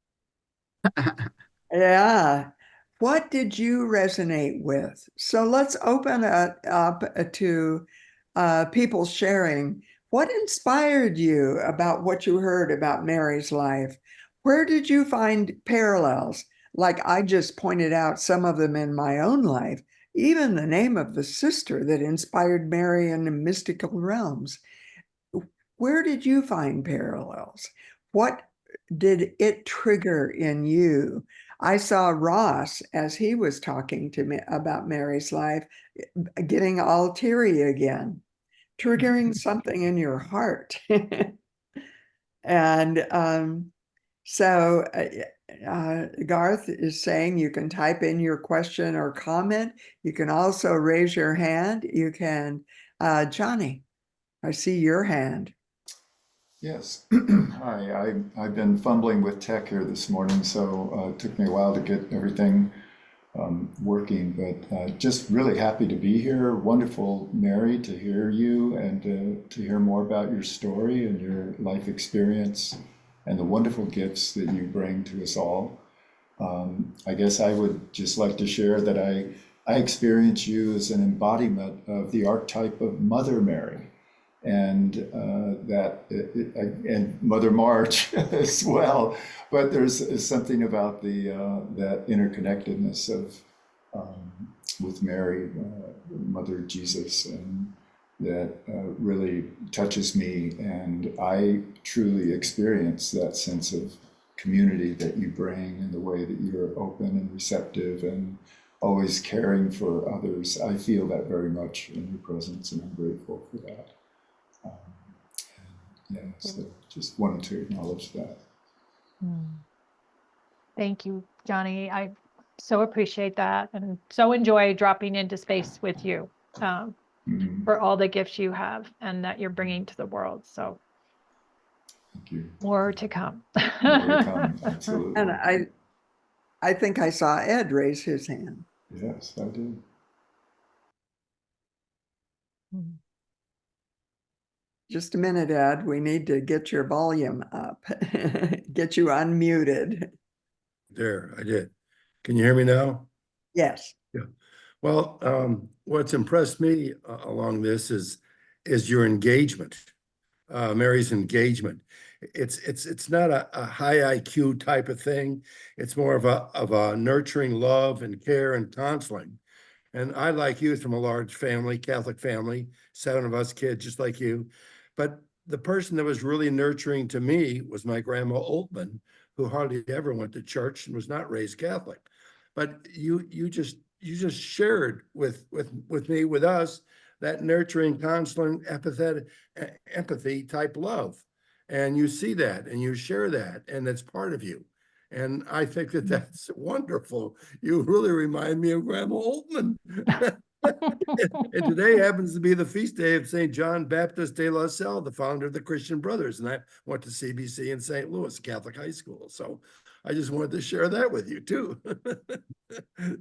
Yeah. What did you resonate with? So let's open it up to people sharing. What inspired you about what you heard about Mary's life? Where did you find parallels? Like I just pointed out some of them in my own life, even the name of the sister that inspired Mary in the mystical realms. Where did you find parallels? What did it trigger in you? I saw Ross, as he was talking to me about Mary's life, getting all teary again, triggering something in your heart. And so Garth is saying you can type in your question or comment. You can also raise your hand. You can, Johnny, I see your hand. Yes. Hi, I've been fumbling with tech here this morning, so it took me a while to get everything working, but just really happy to be here. Wonderful, Mary, to hear you and to hear more about your story and your life experience and the wonderful gifts that you bring to us all. I guess I would just like to share that I experience you as an embodiment of the archetype of Mother Mary. And and Mother Marj as well, but there's something about the that interconnectedness of with Mary, Mother Jesus, and that really touches me, and I truly experience that sense of community that you bring, and the way that you're open and receptive and always caring for others. I feel that very much in your presence, and I'm grateful for that. Yeah, so just wanted to acknowledge that. Thank you, Johnny. I so appreciate that and so enjoy dropping into space with you for all the gifts you have and that you're bringing to the world. So Thank you. more to come. More to come, absolutely. And I think I saw Ed raise his hand. Yes, I did. Just a minute, Ed. We need to get your volume up, get you unmuted. There, I did. Can you hear me now? Yes. Yeah. Well, what's impressed me along this is your engagement, Mary's engagement. It's not a high IQ type of thing. It's more of a nurturing love and care and counseling. And I, like you, from a large family, Catholic family, 7 of us kids, just like you. But the person that was really nurturing to me was my grandma Altman, who hardly ever went to church and was not raised Catholic. But you just shared with me, with us, that nurturing, counseling, empathy type love. And you see that and you share that, and that's part of you. And I think that that's wonderful. You really remind me of Grandma Altman. And today happens to be the feast day of St. John Baptist de La Salle, the founder of the Christian Brothers. And I went to CBC in St. Louis, Catholic high school. So I just wanted to share that with you too.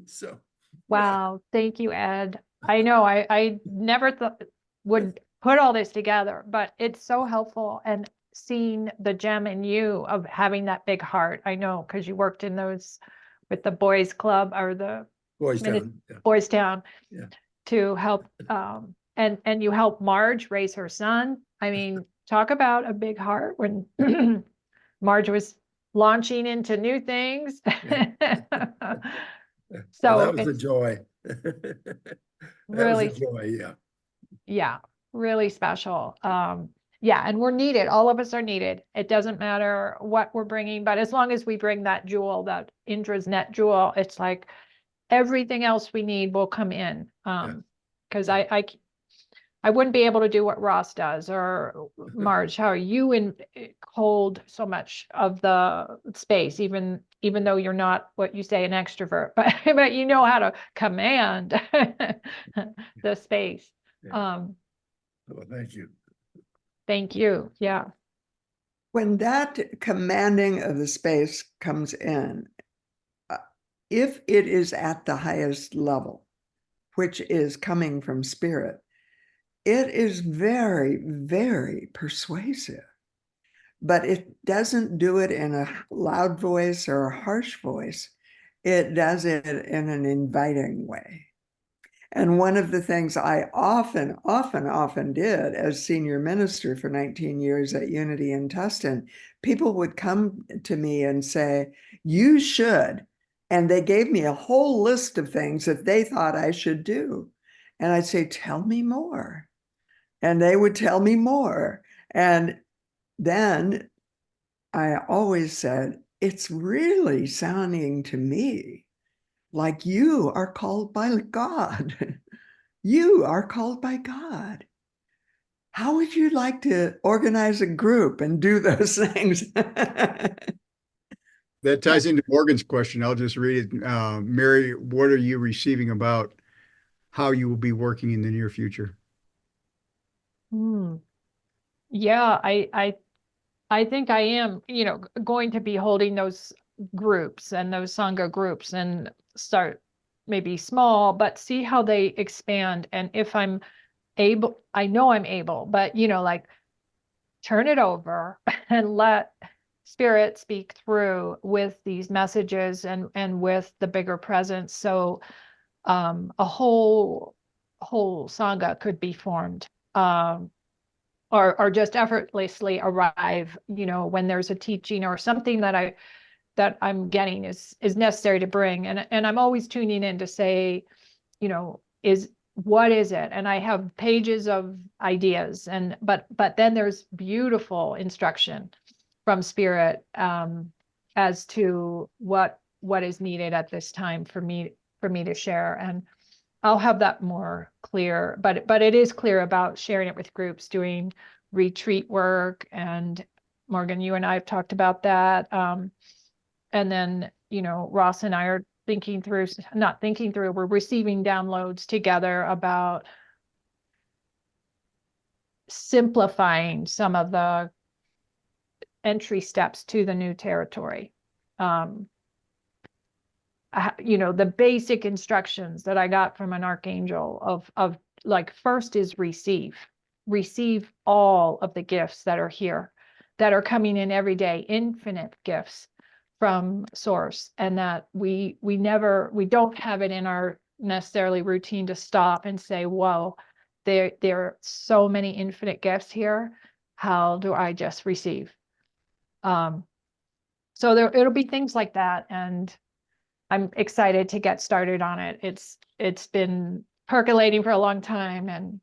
So. Wow. Thank you, Ed. I know I never thought would put all this together, but it's so helpful, and seeing the gem in you of having that big heart. I know, because you worked in those with the boys club or the Boys Town. Yeah. Boys Town, Yeah. to help and you help Marj raise her son. I mean, talk about a big heart when Marj was launching into new things. So well, that was a joy. That really, was a joy, yeah. yeah. really special. Yeah, and we're needed. All of us are needed. It doesn't matter what we're bringing, but as long as we bring that jewel, that Indra's net jewel, it's like everything else we need will come in. Because I wouldn't be able to do what Ross does, or Marge, how you hold so much of the space, even though you're not what you say an extrovert, but you know how to command the space. Yeah. Well, thank you. Thank you. Yeah. When that commanding of the space comes in, if it is at the highest level, which is coming from spirit, it is very, very persuasive. But it doesn't do it in a loud voice or a harsh voice. It does it in an inviting way. And one of the things I often did as senior minister for 19 years at Unity in Tustin, people would come to me and say, you should. And they gave me a whole list of things that they thought I should do. And I'd say, tell me more. And they would tell me more. And then I always said, it's really sounding to me like you are called by God. You are called by God. How would you like to organize a group and do those things? That ties into Morgan's question. I'll just read it. Mary, what are you receiving about how you will be working in the near future? Yeah, I think I am, going to be holding those groups and those Sangha groups, and start maybe small, but see how they expand. And if I'm able, I know I'm able, but like turn it over and let spirit speak through with these messages and with the bigger presence. So a whole Sangha could be formed. Or just effortlessly arrive, when there's a teaching or something that I'm getting is necessary to bring. And I'm always tuning in to say, what is it? And I have pages of ideas, but then there's beautiful instruction from spirit as to what is needed at this time for me to share. And I'll have that more clear, but it is clear about sharing it with groups, doing retreat work. And Morgan, you and I have talked about that. And then, Ross and I are we're receiving downloads together about simplifying some of the entry steps to the new territory. The basic instructions that I got from an archangel of like, first is receive all of the gifts that are here, that are coming in every day, infinite gifts from source. And that we don't have it in our necessarily routine to stop and say, whoa, there are so many infinite gifts here. How do I just receive? So it'll be things like that. And I'm excited to get started on it. It's been percolating for a long time, and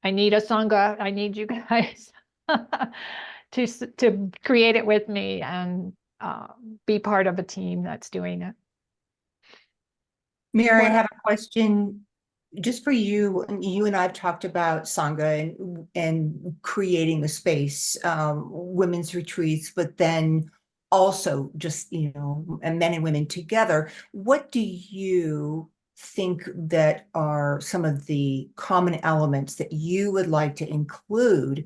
I need a Sangha. I need you guys to create it with me and be part of a team that's doing it. Mary, I have a question just for you. You and I have talked about Sangha and creating the space, women's retreats, but then also just, and men and women together. What do you think that are some of the common elements that you would like to include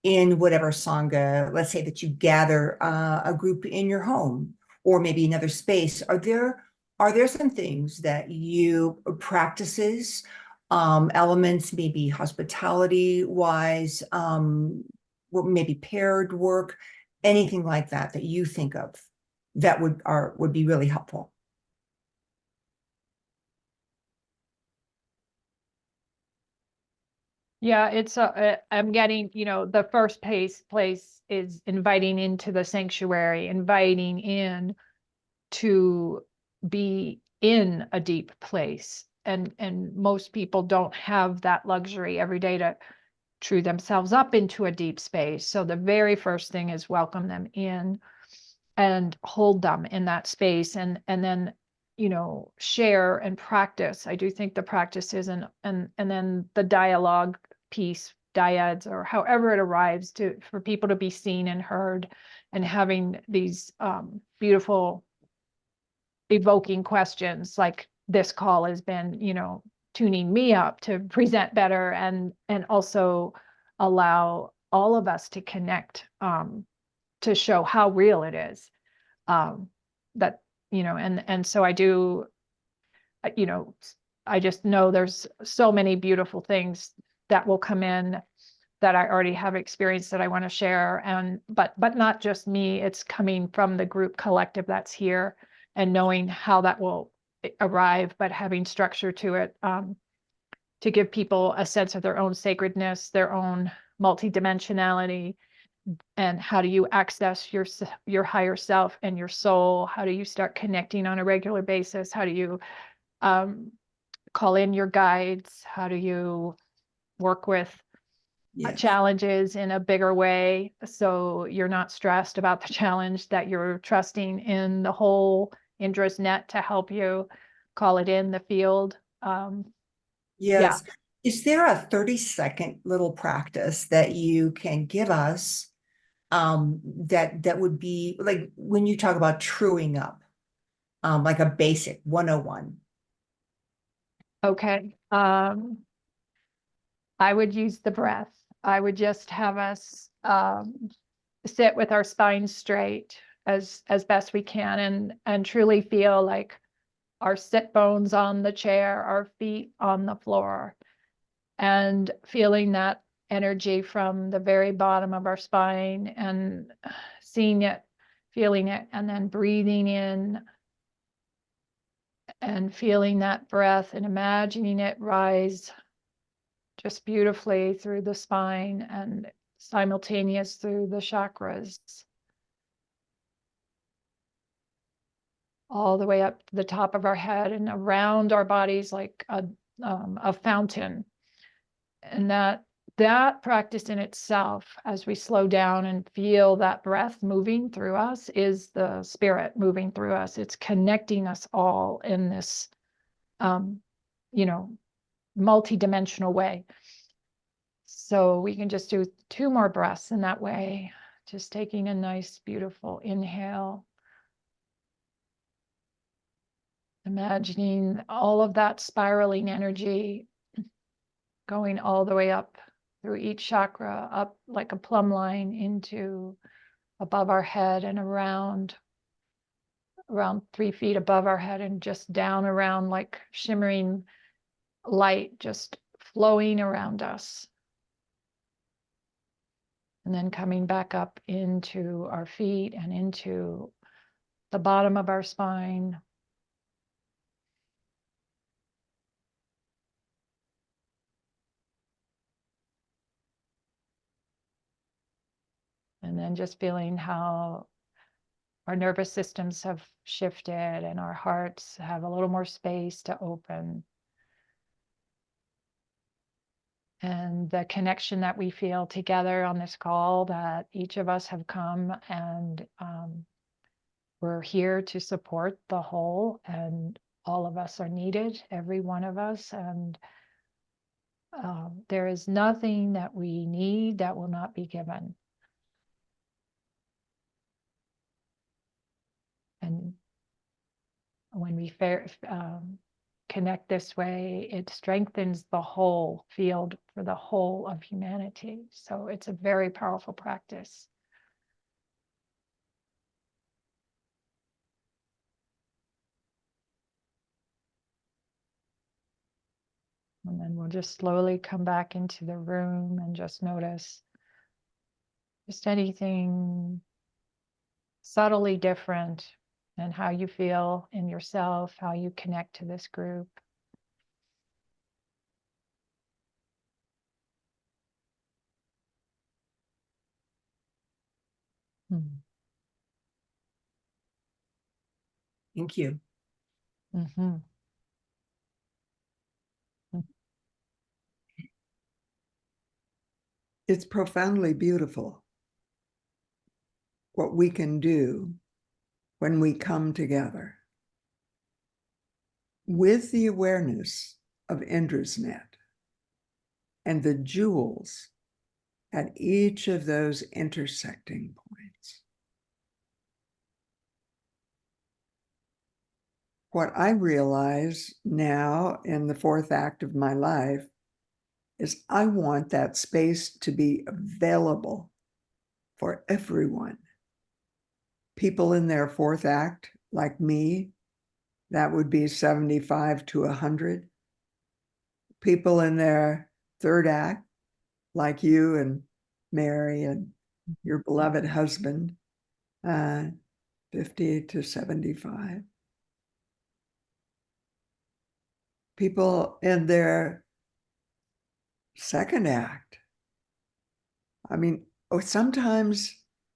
in whatever Sangha, let's say that you gather a group in your home or maybe another space? Are there some things that you practices, elements, maybe hospitality wise, maybe paired work, anything like that you think of that would be really helpful? Yeah, I'm getting, the first place is inviting into the sanctuary, inviting in to be in a deep place. And most people don't have that luxury every day true themselves up into a deep space. So the very first thing is welcome them in and hold them in that space, and then, you know, share and practice. I do think the practice is, and then the dialogue piece, dyads, or however it arrives, to for people to be seen and heard, and having these beautiful evoking questions, like this call has been, you know, tuning me up to present better, and also allow all of us to connect, to show how real it is, that, you know, and so I do, you know, I just know there's so many beautiful things that will come in that I already have experienced that I want to share, and but not just me, it's coming from the group collective that's here, and knowing how that will arrive, but having structure to it, to give people a sense of their own sacredness, their own multidimensionality, and how do you access your higher self and your soul? How do you start connecting on a regular basis? How do you call in your guides? How do you work with Yes. challenges in a bigger way, so you're not stressed about the challenge, that you're trusting in the whole Indra's net to help you call it in the field? Yes. Is there a 30-second little practice that you can give us, that would be like when you talk about truing up, like a basic 101? Okay. I would use the breath. I would just have us sit with our spine straight as best we can, and truly feel like our sit bones on the chair, our feet on the floor, and feeling that energy from the very bottom of our spine, and seeing it, feeling it, and then breathing in and feeling that breath and imagining it rise just beautifully through the spine and simultaneous through the chakras, all the way up to the top of our head and around our bodies like a fountain. And that practice in itself, as we slow down and feel that breath moving through us, is the spirit moving through us. It's connecting us all in this, you know, multi-dimensional way. So we can just do 2 more breaths in that way, just taking a nice, beautiful inhale. Imagining all of that spiraling energy going all the way up through each chakra, up like a plumb line into above our head and around 3 feet above our head, and just down around like shimmering light just flowing around us. And then coming back up into our feet and into the bottom of our spine. And then just feeling how our nervous systems have shifted and our hearts have a little more space to open. And the connection that we feel together on this call, that each of us have come, and we're here to support the whole, and all of us are needed, every one of us. And there is nothing that we need that will not be given. And when we connect this way, it strengthens the whole field for the whole of humanity. So it's a very powerful practice. And then we'll just slowly come back into the room and just notice just anything subtly different, and how you feel in yourself, how you connect to this group. Thank you. Mm-hmm. it's profoundly beautiful what we can do when we come together with the awareness of Indra's net and the jewels at each of those intersecting points. What I realize now in the fourth act of my life is I want that space to be available for everyone. People in their fourth act, like me, that would be 75 to 100. People in their third act, like you and Mary and your beloved husband, 50 to 75. People in their second act. I mean, sometimes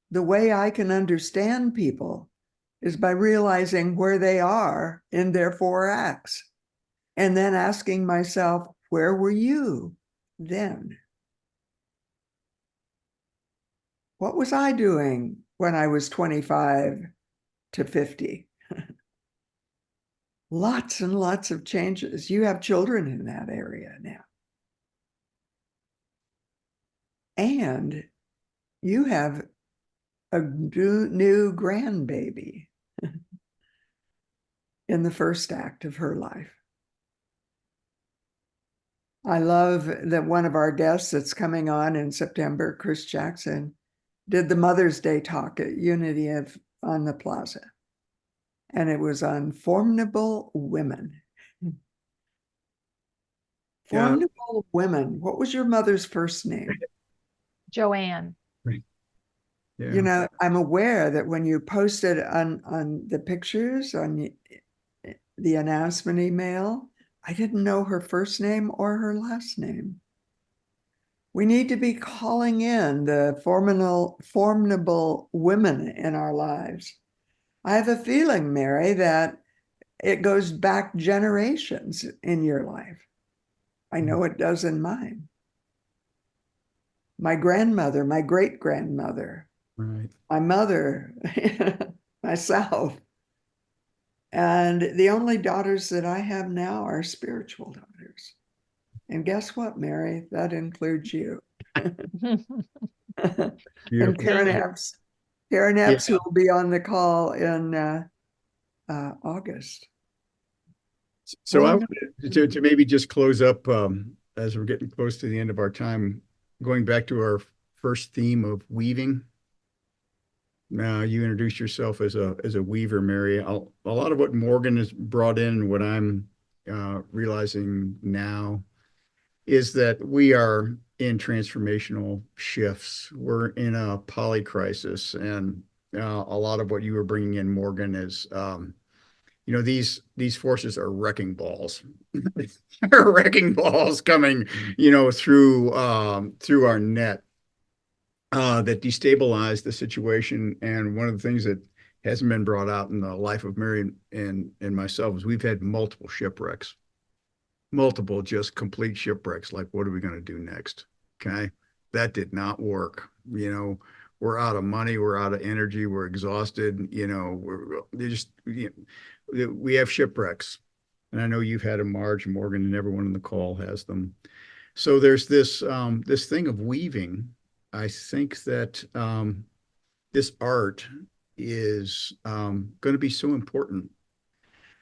the way I can understand people is by realizing where they are in their four acts and then asking myself, where were you then? What was I doing when I was 25 to 50? Lots and lots of changes. You have children in that area now. And you have a new grandbaby in the first act of her life. I love that one of our guests that's coming on in September, Chris Jackson, did the Mother's Day talk at Unity on the Plaza. And it was on formidable women. Formidable women. What was your mother's first name? Joanne. Right. Yeah. You know, I'm aware that when you posted on the pictures on the announcement email, I didn't know her first name or her last name. We need to be calling in the formidable women in our lives. I have a feeling, Mary, that it goes back generations in your life. I know it does in mine. My grandmother, my great-grandmother, Right. my mother, myself. And the only daughters that I have now are spiritual daughters. And guess what, Mary? That includes you. And Beautiful. Karen Thank you. Epps. Karen Yeah. Epps, who will be on the call in August. So I Wonderful. wanted to maybe just close up as we're getting close to the end of our time, going back to our first theme of weaving. Now you introduced yourself as a weaver, Mary. A lot of what Morgan has brought in, what I'm realizing now, is that we are in transformational shifts. We're in a poly crisis, and a lot of what you were bringing in, Morgan, is these forces are wrecking balls. They're wrecking balls coming, through our net that destabilize the situation. And one of the things that hasn't been brought out in the life of Mary and myself is we've had multiple shipwrecks, multiple just complete shipwrecks. Like, what are we going to do next? Okay. That did not work. We're out of money. We're out of energy. We're exhausted. We have shipwrecks. And I know you've had a Marj, Morgan, and everyone in the call has them. So there's this thing of weaving. I think that this art is going to be so important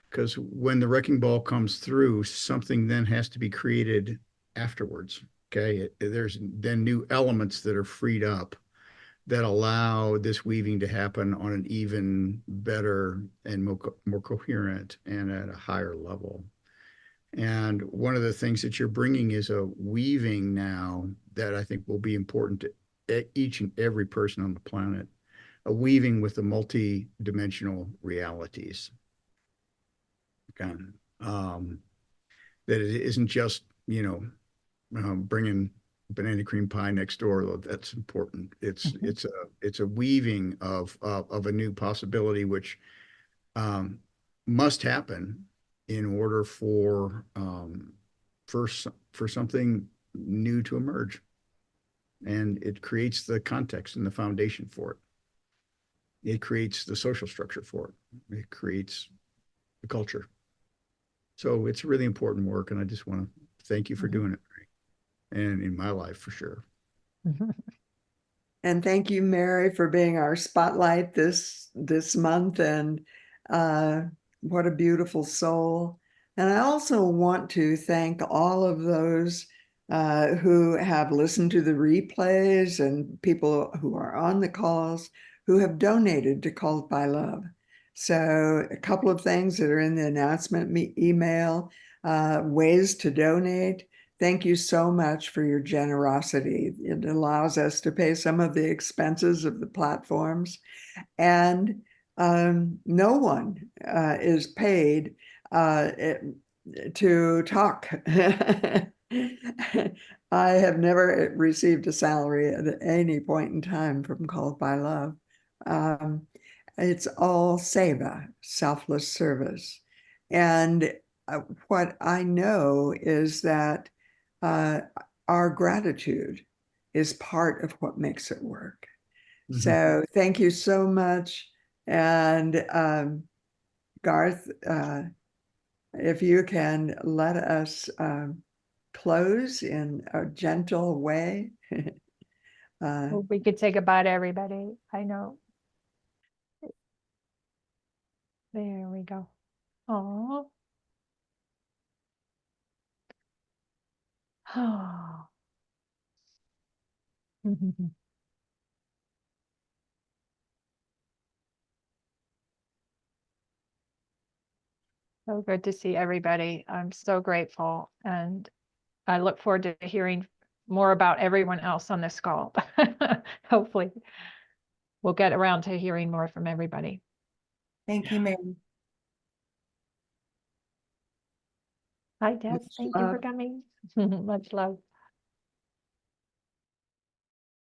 because when the wrecking ball comes through, something then has to be created afterwards. Okay, there's then new elements that are freed up that allow this weaving to happen on an even better and more coherent and at a higher level. And one of the things that you're bringing is a weaving now that I think will be important to each and every person on the planet, a weaving with the multi-dimensional realities. Okay. That it isn't just, bringing banana cream pie next door, though that's important. It's a weaving of a new possibility, which must happen in order for something new to emerge. And it creates the context and the foundation for it. It creates the social structure for it. It creates the culture. So it's really important work. And I just want to thank you for doing it. And in my life, for sure. And thank you, Mary, for being our spotlight this month. And what a beautiful soul. And I also want to thank all of those who have listened to the replays and people who are on the calls who have donated to Called by Love. So a couple of things that are in the announcement email, ways to donate. Thank you so much for your generosity. It allows us to pay some of the expenses of the platforms. And no one is paid to talk. I have never received a salary at any point in time from Called by Love. It's all seva, selfless service. And what I know is that our gratitude is part of what makes it work. Mhm. So thank you so much. And Garth, if you can let us close in a gentle way. Well, we could say goodbye to everybody. I know. There we go. Oh. Oh. So good to see everybody. I'm so grateful, and I look forward to hearing more about everyone else on this call. Hopefully, we'll get around to hearing more from everybody. Thank you, Mary. Hi, Des. Much Thank you for love. coming. Much love.